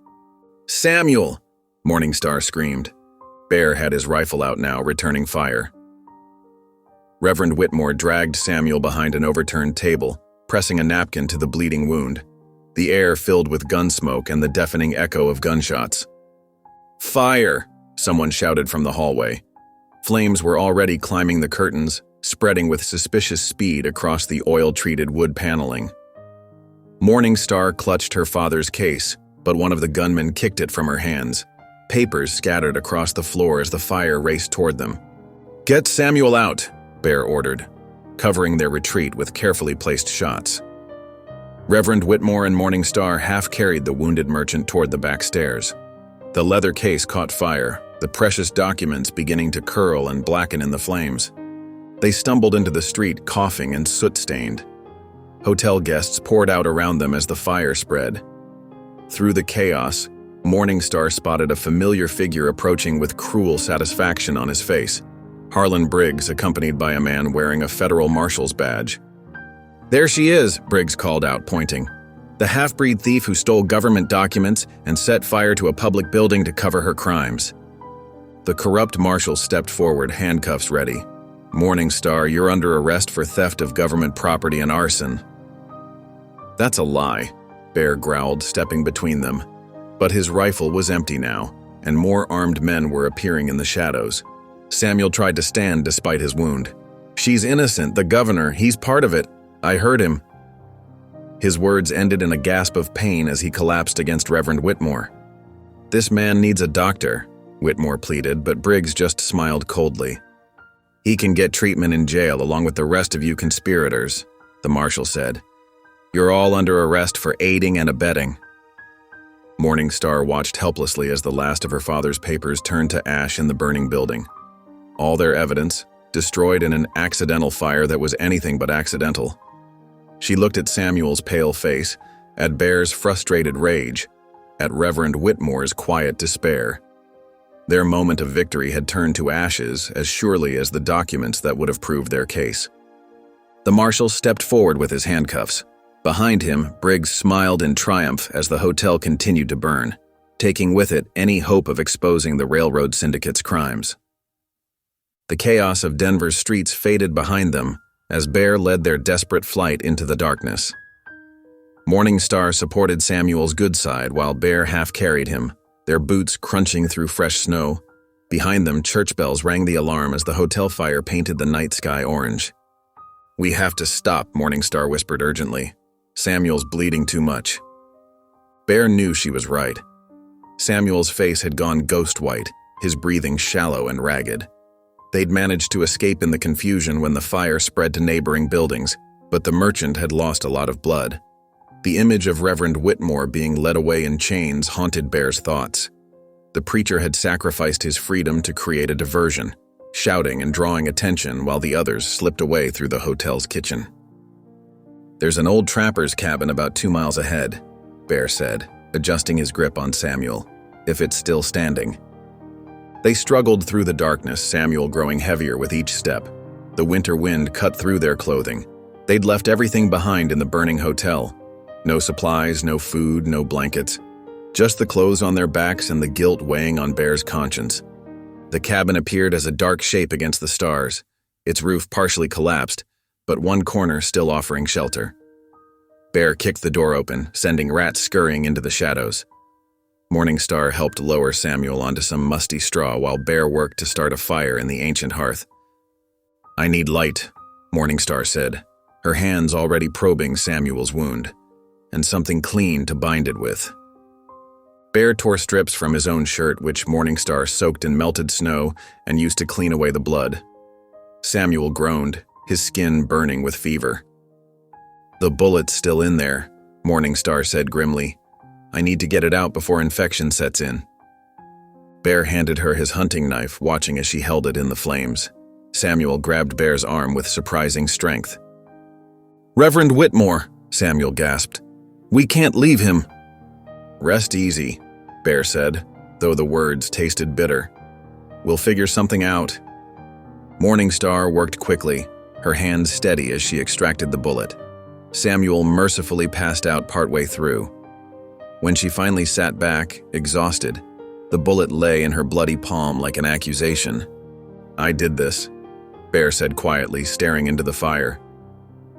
"Samuel!" Morningstar screamed. Bear had his rifle out now, returning fire. Reverend Whitmore dragged Samuel behind an overturned table, pressing a napkin to the bleeding wound. The air filled with gun smoke and the deafening echo of gunshots. "Fire!" someone shouted from the hallway. Flames were already climbing the curtains, spreading with suspicious speed across the oil-treated wood paneling. Morningstar clutched her father's case, but one of the gunmen kicked it from her hands. Papers scattered across the floor as the fire raced toward them. "Get Samuel out," Bear ordered, covering their retreat with carefully placed shots. Reverend Whitmore and Morningstar half-carried the wounded merchant toward the back stairs. The leather case caught fire, the precious documents beginning to curl and blacken in the flames. They stumbled into the street, coughing and soot-stained. Hotel guests poured out around them as the fire spread. Through the chaos, Morningstar spotted a familiar figure approaching with cruel satisfaction on his face. Harlan Briggs, accompanied by a man wearing a federal marshal's badge. "There she is," Briggs called out, pointing. "The half-breed thief who stole government documents and set fire to a public building to cover her crimes." The corrupt marshal stepped forward, handcuffs ready. "Morningstar, you're under arrest for theft of government property and arson." "That's a lie," Bear growled, stepping between them. But his rifle was empty now, and more armed men were appearing in the shadows. Samuel tried to stand despite his wound. "She's innocent, the governor, he's part of it. I heard him." His words ended in a gasp of pain as he collapsed against Reverend Whitmore. "This man needs a doctor," Whitmore pleaded, but Briggs just smiled coldly. "He can get treatment in jail along with the rest of you conspirators," the marshal said. "You're all under arrest for aiding and abetting." Morningstar watched helplessly as the last of her father's papers turned to ash in the burning building. All their evidence, destroyed in an accidental fire that was anything but accidental. She looked at Samuel's pale face, at Bear's frustrated rage, at Reverend Whitmore's quiet despair. Their moment of victory had turned to ashes as surely as the documents that would have proved their case. The marshal stepped forward with his handcuffs. Behind him, Briggs smiled in triumph as the hotel continued to burn, taking with it any hope of exposing the railroad syndicate's crimes. The chaos of Denver's streets faded behind them as Bear led their desperate flight into the darkness. Morningstar supported Samuel's good side while Bear half-carried him, their boots crunching through fresh snow. Behind them, church bells rang the alarm as the hotel fire painted the night sky orange. "We have to stop," Morningstar whispered urgently. "Samuel's bleeding too much." Bear knew she was right. Samuel's face had gone ghost white, his breathing shallow and ragged. They'd managed to escape in the confusion when the fire spread to neighboring buildings, but the merchant had lost a lot of blood. The image of Reverend Whitmore being led away in chains haunted Bear's thoughts. The preacher had sacrificed his freedom to create a diversion, shouting and drawing attention while the others slipped away through the hotel's kitchen. "There's an old trapper's cabin about 2 miles ahead," Bear said, adjusting his grip on Samuel, "if it's still standing." They struggled through the darkness, Samuel growing heavier with each step. The winter wind cut through their clothing. They'd left everything behind in the burning hotel. No supplies, no food, no blankets. Just the clothes on their backs and the guilt weighing on Bear's conscience. The cabin appeared as a dark shape against the stars, its roof partially collapsed, but one corner still offering shelter. Bear kicked the door open, sending rats scurrying into the shadows. Morningstar helped lower Samuel onto some musty straw while Bear worked to start a fire in the ancient hearth. "I need light," Morningstar said, her hands already probing Samuel's wound, "and something clean to bind it with." Bear tore strips from his own shirt, which Morningstar soaked in melted snow and used to clean away the blood. Samuel groaned, his skin burning with fever. "The bullet's still in there," Morningstar said grimly. "I need to get it out before infection sets in." Bear handed her his hunting knife, watching as she held it in the flames. Samuel grabbed Bear's arm with surprising strength. "Reverend Whitmore," Samuel gasped. "We can't leave him." "Rest easy," Bear said, though the words tasted bitter. "We'll figure something out." Morningstar worked quickly, her hands steady as she extracted the bullet. Samuel mercifully passed out partway through. When she finally sat back, exhausted, the bullet lay in her bloody palm like an accusation. "I did this," Bear said quietly, staring into the fire.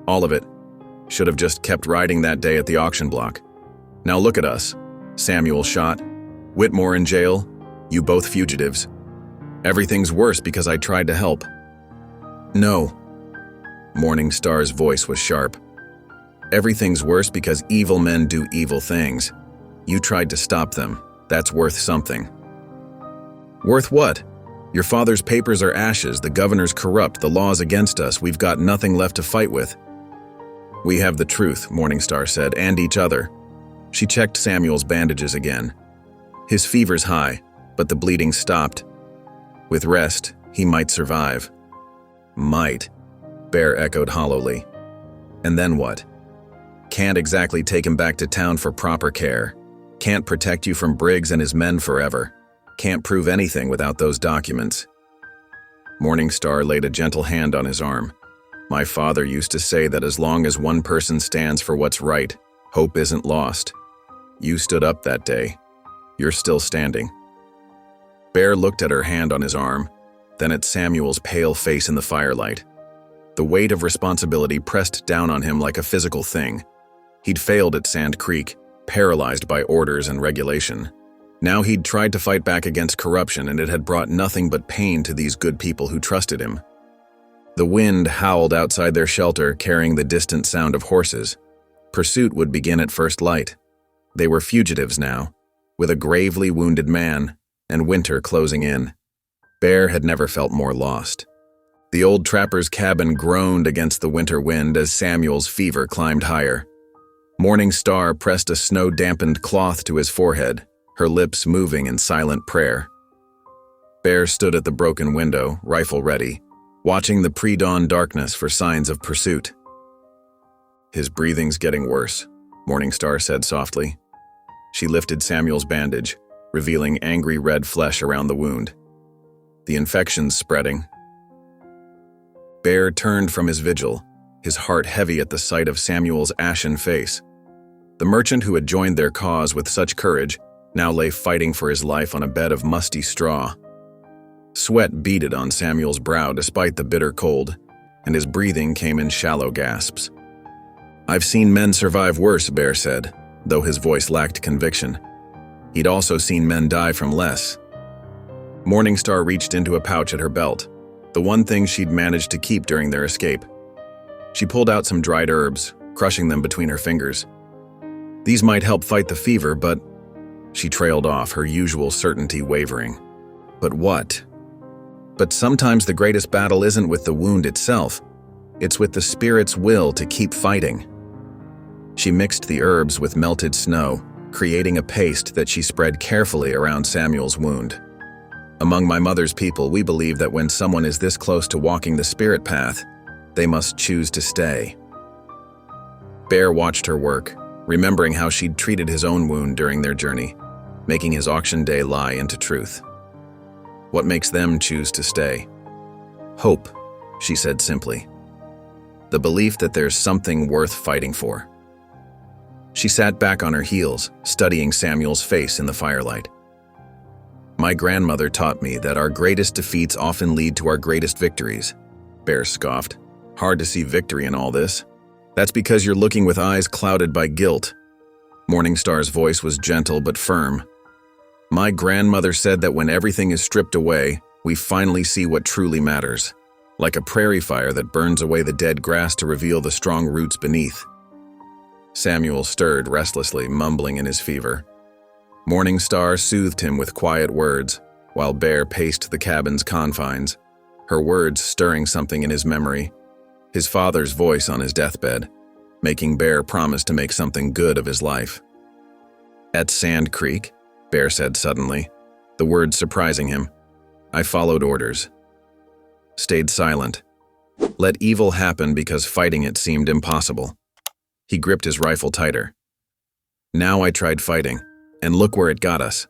"All of it. Should have just kept riding that day at the auction block. Now look at us. Samuel shot. Whitmore in jail. You both fugitives. Everything's worse because I tried to help." "No." Morningstar's voice was sharp. "Everything's worse because evil men do evil things. You tried to stop them. That's worth something." "Worth what? Your father's papers are ashes, the governor's corrupt, the law's against us, we've got nothing left to fight with." "We have the truth," Morningstar said, "and each other." She checked Samuel's bandages again. "His fever's high, but the bleeding stopped. With rest, he might survive." "Might," Bear echoed hollowly. "And then what? Can't exactly take him back to town for proper care. Can't protect you from Briggs and his men forever. Can't prove anything without those documents." Morningstar laid a gentle hand on his arm. "My father used to say that as long as one person stands for what's right, hope isn't lost. You stood up that day. You're still standing." Bear looked at her hand on his arm, then at Samuel's pale face in the firelight. The weight of responsibility pressed down on him like a physical thing. He'd failed at Sand Creek, paralyzed by orders and regulation. Now he'd tried to fight back against corruption, and it had brought nothing but pain to these good people who trusted him. The wind howled outside their shelter, carrying the distant sound of horses. Pursuit would begin at first light. They were fugitives now, with a gravely wounded man, and winter closing in. Bear had never felt more lost. The old trapper's cabin groaned against the winter wind as Samuel's fever climbed higher. Morningstar pressed a snow-dampened cloth to his forehead, her lips moving in silent prayer. Bear stood at the broken window, rifle ready, watching the pre-dawn darkness for signs of pursuit. "His breathing's getting worse," Morningstar said softly. She lifted Samuel's bandage, revealing angry red flesh around the wound. "The infection's spreading." Bear turned from his vigil, his heart heavy at the sight of Samuel's ashen face. The merchant who had joined their cause with such courage now lay fighting for his life on a bed of musty straw. Sweat beaded on Samuel's brow despite the bitter cold, and his breathing came in shallow gasps. "I've seen men survive worse," Bear said, though his voice lacked conviction. He'd also seen men die from less. Morningstar reached into a pouch at her belt, the one thing she'd managed to keep during their escape. She pulled out some dried herbs, crushing them between her fingers. "These might help fight the fever, but..." She trailed off, her usual certainty wavering. "But what?" "But sometimes the greatest battle isn't with the wound itself. It's with the spirit's will to keep fighting." She mixed the herbs with melted snow, creating a paste that she spread carefully around Samuel's wound. Among my mother's people, we believe that when someone is this close to walking the spirit path, they must choose to stay. Bear watched her work, remembering how she'd treated his own wound during their journey, making his auction day lie into truth. What makes them choose to stay? Hope, she said simply. The belief that there's something worth fighting for. She sat back on her heels, studying Samuel's face in the firelight. My grandmother taught me that our greatest defeats often lead to our greatest victories. Bear scoffed. Hard to see victory in all this. That's because you're looking with eyes clouded by guilt. Morningstar's voice was gentle but firm. My grandmother said that when everything is stripped away, we finally see what truly matters, like a prairie fire that burns away the dead grass to reveal the strong roots beneath. Samuel stirred restlessly, mumbling in his fever. Morningstar soothed him with quiet words, while Bear paced the cabin's confines, her words stirring something in his memory, his father's voice on his deathbed, making Bear promise to make something good of his life. At Sand Creek, Bear said suddenly, the words surprising him. I followed orders. Stayed silent. Let evil happen because fighting it seemed impossible. He gripped his rifle tighter. Now I tried fighting, and look where it got us.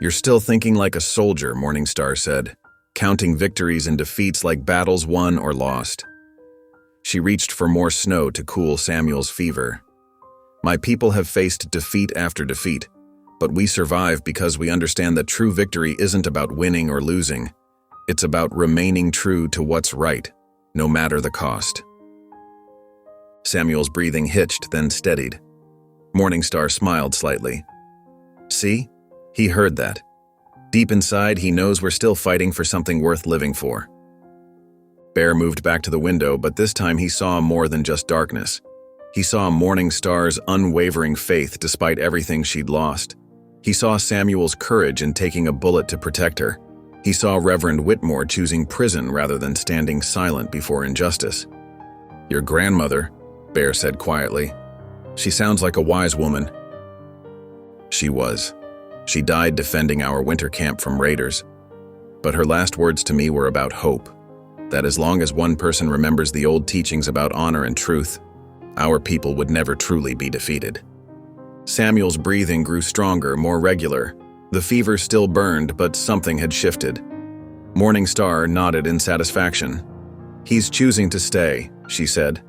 You're still thinking like a soldier, Morningstar said, counting victories and defeats like battles won or lost. She reached for more snow to cool Samuel's fever. My people have faced defeat after defeat, but we survive because we understand that true victory isn't about winning or losing. It's about remaining true to what's right, no matter the cost. Samuel's breathing hitched, then steadied. Morningstar smiled slightly. See? He heard that. Deep inside, he knows we're still fighting for something worth living for. Bear moved back to the window, but this time he saw more than just darkness. He saw Morningstar's unwavering faith despite everything she'd lost. He saw Samuel's courage in taking a bullet to protect her. He saw Reverend Whitmore choosing prison rather than standing silent before injustice. Your grandmother, Bear said quietly. She sounds like a wise woman. She was. She died defending our winter camp from raiders. But her last words to me were about hope. That as long as one person remembers the old teachings about honor and truth, our people would never truly be defeated. Samuel's breathing grew stronger, more regular. The fever still burned, but something had shifted. Morningstar nodded in satisfaction. He's choosing to stay, she said,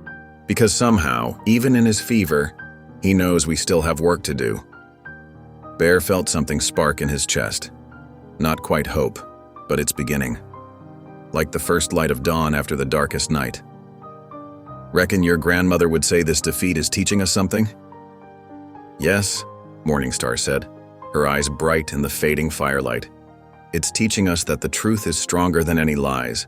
because somehow, even in his fever, he knows we still have work to do. Bear felt something spark in his chest. Not quite hope, but it's beginning. Like the first light of dawn after the darkest night. Reckon your grandmother would say this defeat is teaching us something? Yes, Morningstar said, her eyes bright in the fading firelight. It's teaching us that the truth is stronger than any lies,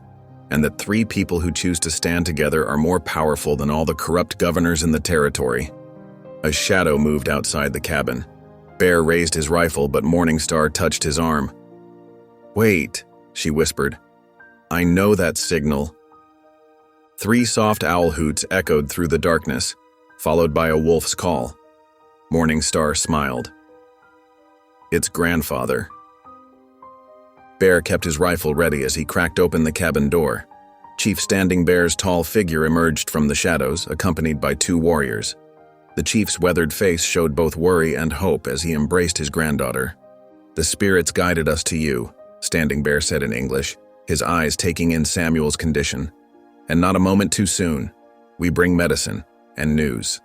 and that 3 people who choose to stand together are more powerful than all the corrupt governors in the territory. A shadow moved outside the cabin. Bear raised his rifle, but Morningstar touched his arm. Wait, she whispered. I know that signal. 3 soft owl hoots echoed through the darkness, followed by a wolf's call. Morningstar smiled. It's grandfather. Bear kept his rifle ready as he cracked open the cabin door. Chief Standing Bear's tall figure emerged from the shadows, accompanied by 2 warriors. The chief's weathered face showed both worry and hope as he embraced his granddaughter. The spirits guided us to you, Standing Bear said in English, his eyes taking in Samuel's condition. And not a moment too soon. We bring medicine and news.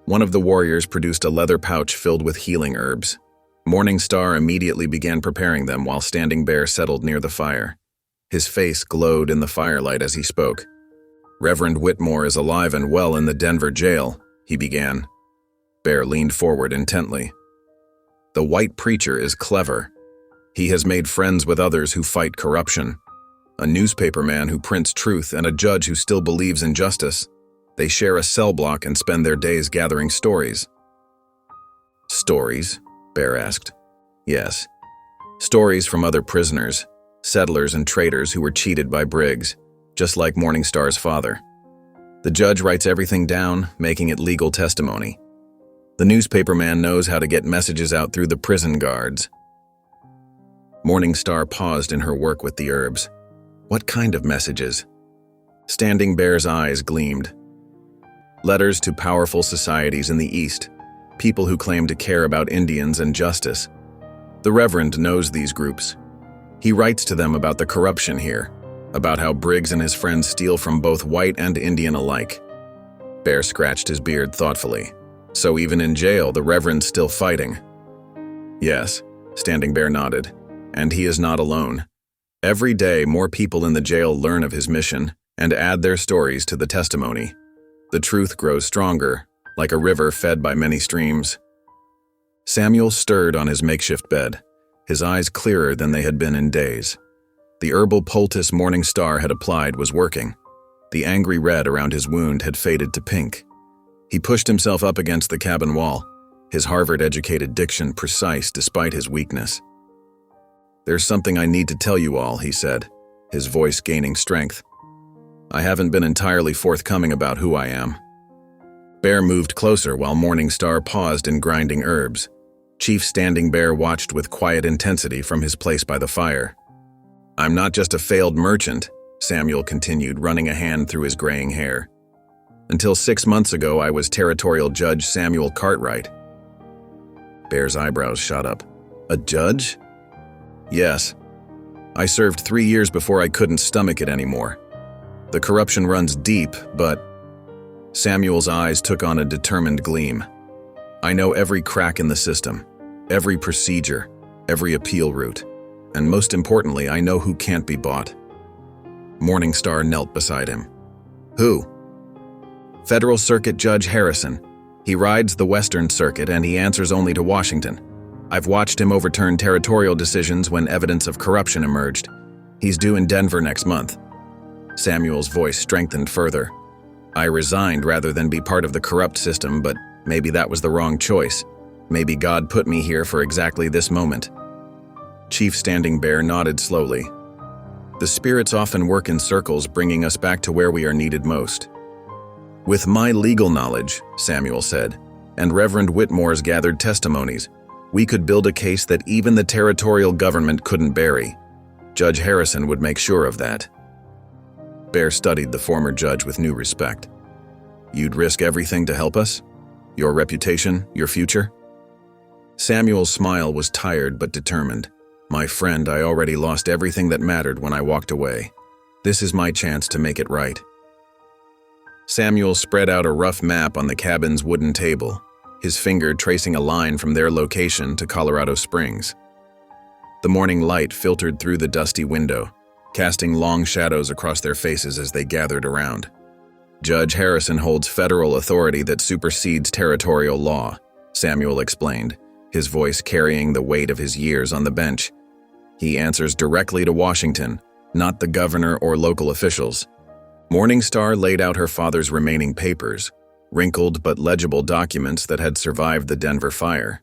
One of the warriors produced a leather pouch filled with healing herbs. Morningstar immediately began preparing them while Standing Bear settled near the fire. His face glowed in the firelight as he spoke. Reverend Whitmore is alive and well in the Denver jail, he began. Bear leaned forward intently. The white preacher is clever. He has made friends with others who fight corruption. A newspaper man who prints truth and a judge who still believes in justice. They share a cell block and spend their days gathering stories. Stories? Bear asked. Yes. Stories from other prisoners, settlers and traders who were cheated by Briggs, just like Morningstar's father. The judge writes everything down, making it legal testimony. The newspaperman knows how to get messages out through the prison guards. Morningstar paused in her work with the herbs. What kind of messages? Standing Bear's eyes gleamed. Letters to powerful societies in the East, people who claim to care about Indians and justice. The Reverend knows these groups. He writes to them about the corruption here, about how Briggs and his friends steal from both white and Indian alike. Bear scratched his beard thoughtfully. So even in jail, the Reverend's still fighting. Yes, Standing Bear nodded. And he is not alone. Every day, more people in the jail learn of his mission and add their stories to the testimony. The truth grows stronger, like a river fed by many streams. Samuel stirred on his makeshift bed, his eyes clearer than they had been in days. The herbal poultice Morningstar had applied was working. The angry red around his wound had faded to pink. He pushed himself up against the cabin wall, his Harvard-educated diction precise despite his weakness. "There's something I need to tell you all," he said, his voice gaining strength. "I haven't been entirely forthcoming about who I am." Bear moved closer while Morningstar paused in grinding herbs. Chief Standing Bear watched with quiet intensity from his place by the fire. "I'm not just a failed merchant," Samuel continued, running a hand through his graying hair. "Until 6 months ago, I was Territorial Judge Samuel Cartwright." Bear's eyebrows shot up. "A judge?" "Yes. I served 3 years before I couldn't stomach it anymore. The corruption runs deep, but..." Samuel's eyes took on a determined gleam. "I know every crack in the system, every procedure, every appeal route, and most importantly, I know who can't be bought." Morningstar knelt beside him. "Who?" "Federal Circuit Judge Harrison. He rides the Western Circuit and he answers only to Washington. I've watched him overturn territorial decisions when evidence of corruption emerged. He's due in Denver next month." Samuel's voice strengthened further. "I resigned rather than be part of the corrupt system, but maybe that was the wrong choice. Maybe God put me here for exactly this moment." Chief Standing Bear nodded slowly. "The spirits often work in circles, bringing us back to where we are needed most." "With my legal knowledge," Samuel said, "and Reverend Whitmore's gathered testimonies, we could build a case that even the territorial government couldn't bury. Judge Harrison would make sure of that." Bear studied the former judge with new respect. "You'd risk everything to help us? Your reputation, your future?" Samuel's smile was tired but determined. "My friend, I already lost everything that mattered when I walked away. This is my chance to make it right." Samuel spread out a rough map on the cabin's wooden table, his finger tracing a line from their location to Colorado Springs. The morning light filtered through the dusty window, casting long shadows across their faces as they gathered around. "Judge Harrison holds federal authority that supersedes territorial law," Samuel explained, his voice carrying the weight of his years on the bench. "He answers directly to Washington, not the governor or local officials." Morningstar laid out her father's remaining papers, wrinkled but legible documents that had survived the Denver fire.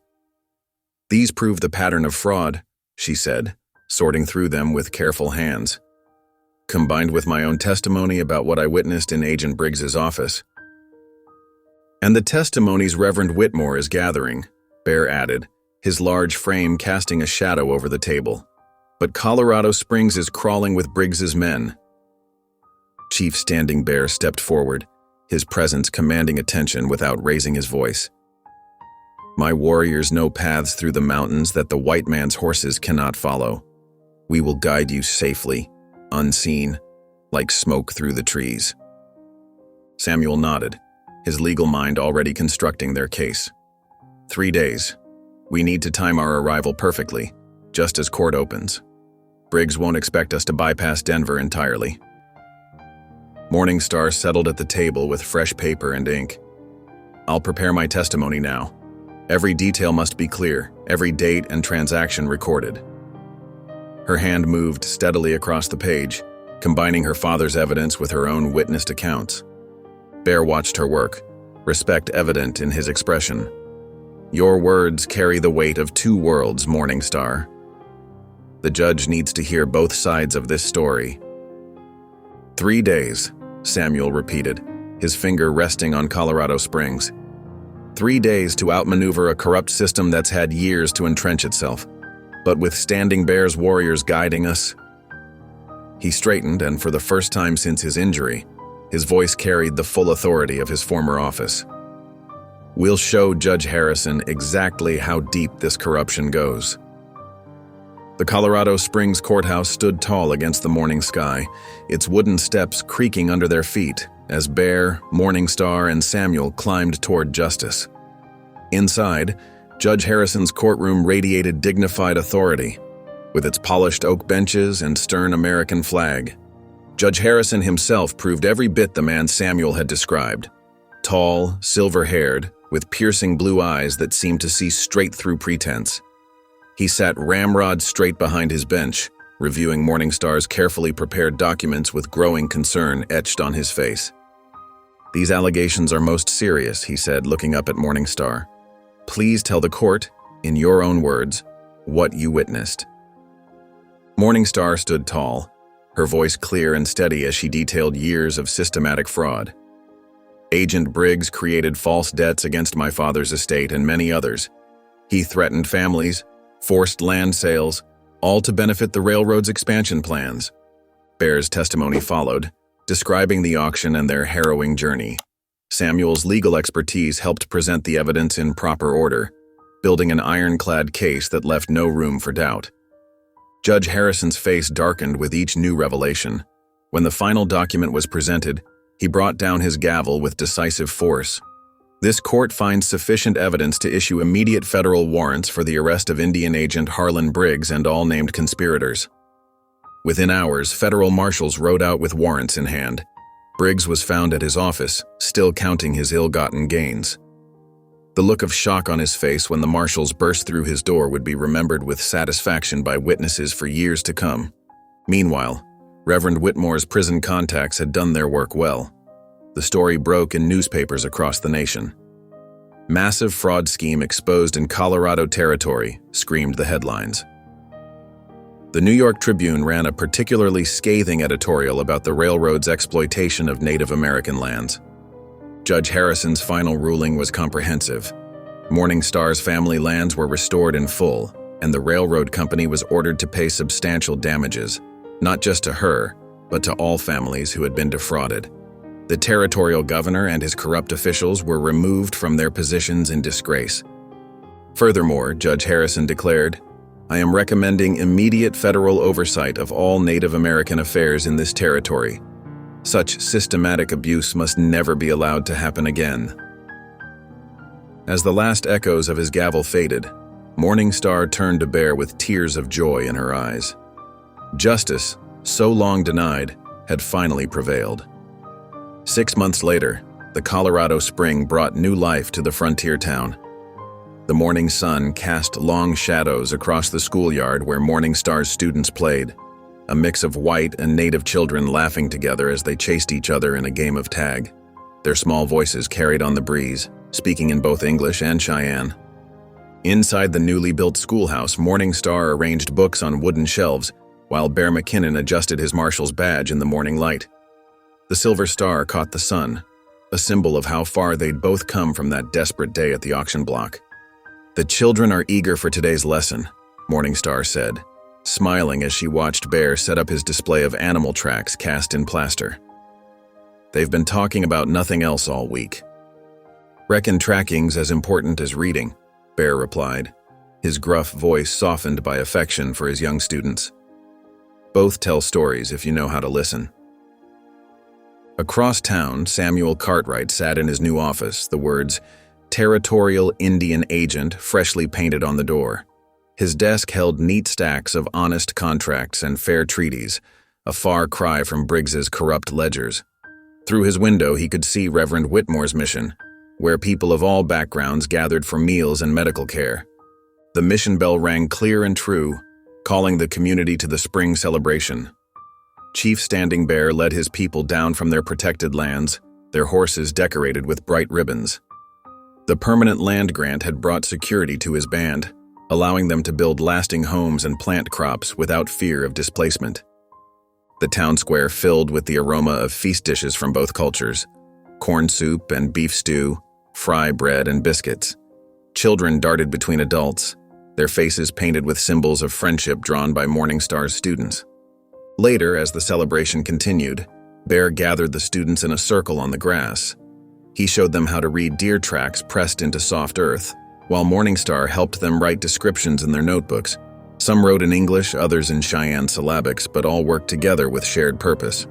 "These prove the pattern of fraud," she said, sorting through them with careful hands. "Combined with my own testimony about what I witnessed in Agent Briggs's office." "And the testimonies Reverend Whitmore is gathering," Bear added, his large frame casting a shadow over the table. "But Colorado Springs is crawling with Briggs's men." Chief Standing Bear stepped forward, his presence commanding attention without raising his voice. "My warriors know paths through the mountains that the white man's horses cannot follow. We will guide you safely, unseen, like smoke through the trees." Samuel nodded, his legal mind already constructing their case. 3 days. We need to time our arrival perfectly, just as court opens. Briggs won't expect us to bypass Denver entirely. Morningstar settled at the table with fresh paper and ink. "I'll prepare my testimony now. Every detail must be clear, every date and transaction recorded." Her hand moved steadily across the page, combining her father's evidence with her own witnessed accounts. Bear watched her work, respect evident in his expression. "Your words carry the weight of 2 worlds, Morningstar. The judge needs to hear both sides of this story." 3 days, Samuel repeated, his finger resting on Colorado Springs. 3 days to outmaneuver a corrupt system that's had years to entrench itself. But with Standing Bear's warriors guiding us. He straightened, and for the first time since his injury, his voice carried the full authority of his former office. We'll show Judge Harrison exactly how deep this corruption goes. The Colorado Springs courthouse stood tall against the morning sky, its wooden steps creaking under their feet as Bear, Morningstar, and Samuel climbed toward justice. Inside, Judge Harrison's courtroom radiated dignified authority, with its polished oak benches and stern American flag. Judge Harrison himself proved every bit the man Samuel had described. Tall, silver-haired, with piercing blue eyes that seemed to see straight through pretense. He sat ramrod straight behind his bench, reviewing Morningstar's carefully prepared documents with growing concern etched on his face. "These allegations are most serious," he said, looking up at Morningstar. "Please tell the court, in your own words, what you witnessed." Morningstar stood tall, her voice clear and steady as she detailed years of systematic fraud. "Agent Briggs created false debts against my father's estate and many others. He threatened families, forced land sales, all to benefit the railroad's expansion plans." Bear's testimony followed, describing the auction and their harrowing journey. Samuel's legal expertise helped present the evidence in proper order, building an ironclad case that left no room for doubt. Judge Harrison's face darkened with each new revelation. When the final document was presented, he brought down his gavel with decisive force. "This court finds sufficient evidence to issue immediate federal warrants for the arrest of Indian agent Harlan Briggs and all named conspirators." Within hours, federal marshals rode out with warrants in hand. Briggs was found at his office, still counting his ill-gotten gains. The look of shock on his face when the marshals burst through his door would be remembered with satisfaction by witnesses for years to come. Meanwhile, Reverend Whitmore's prison contacts had done their work well. The story broke in newspapers across the nation. "Massive fraud scheme exposed in Colorado territory," screamed the headlines. The New York Tribune ran a particularly scathing editorial about the railroad's exploitation of Native American lands. Judge Harrison's final ruling was comprehensive. Morningstar's family lands were restored in full, and the railroad company was ordered to pay substantial damages, not just to her, but to all families who had been defrauded. The territorial governor and his corrupt officials were removed from their positions in disgrace. Furthermore, Judge Harrison declared, "I am recommending immediate federal oversight of all Native American affairs in this territory. Such systematic abuse must never be allowed to happen again." As the last echoes of his gavel faded, Morningstar turned to Bear with tears of joy in her eyes. Justice, so long denied, had finally prevailed. 6 months later, the Colorado Spring brought new life to the frontier town. The morning sun cast long shadows across the schoolyard where Morningstar's students played, a mix of white and native children laughing together as they chased each other in a game of tag. Their small voices carried on the breeze, speaking in both English and Cheyenne. Inside the newly built schoolhouse, Morningstar arranged books on wooden shelves, while Bear McKinnon adjusted his marshal's badge in the morning light. The silver star caught the sun, a symbol of how far they'd both come from that desperate day at the auction block. "The children are eager for today's lesson," Morningstar said, smiling as she watched Bear set up his display of animal tracks cast in plaster. "They've been talking about nothing else all week." "Reckon tracking's as important as reading," Bear replied, his gruff voice softened by affection for his young students. "Both tell stories if you know how to listen." Across town, Samuel Cartwright sat in his new office, the words, "Territorial Indian Agent," freshly painted on the door. His desk held neat stacks of honest contracts and fair treaties, a far cry from Briggs's corrupt ledgers. Through his window, he could see Reverend Whitmore's mission, where people of all backgrounds gathered for meals and medical care. The mission bell rang clear and true, calling the community to the spring celebration. Chief Standing Bear led his people down from their protected lands, their horses decorated with bright ribbons. The permanent land grant had brought security to his band, allowing them to build lasting homes and plant crops without fear of displacement. The town square filled with the aroma of feast dishes from both cultures, corn soup and beef stew, fry bread, and biscuits. Children darted between adults, their faces painted with symbols of friendship drawn by Morningstar's students. Later, as the celebration continued, Bear gathered the students in a circle on the grass. He showed them how to read deer tracks pressed into soft earth, while Morningstar helped them write descriptions in their notebooks. Some wrote in English, others in Cheyenne syllabics, but all worked together with shared purpose.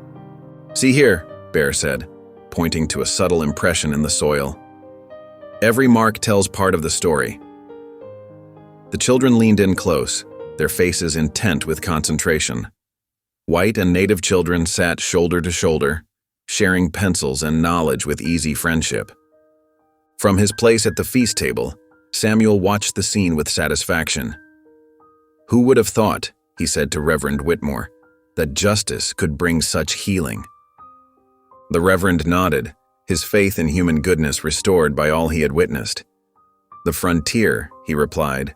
"See here," Bear said, pointing to a subtle impression in the soil. "Every mark tells part of the story." The children leaned in close, their faces intent with concentration. White and native children sat shoulder to shoulder, sharing pencils and knowledge with easy friendship. From his place at the feast table, Samuel watched the scene with satisfaction. "Who would have thought," he said to Reverend Whitmore, "that justice could bring such healing?" The Reverend nodded, his faith in human goodness restored by all he had witnessed. "The frontier," he replied,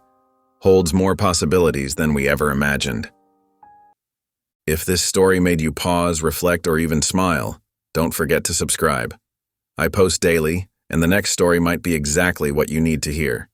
"holds more possibilities than we ever imagined." If this story made you pause, reflect, or even smile, don't forget to subscribe. I post daily, and the next story might be exactly what you need to hear.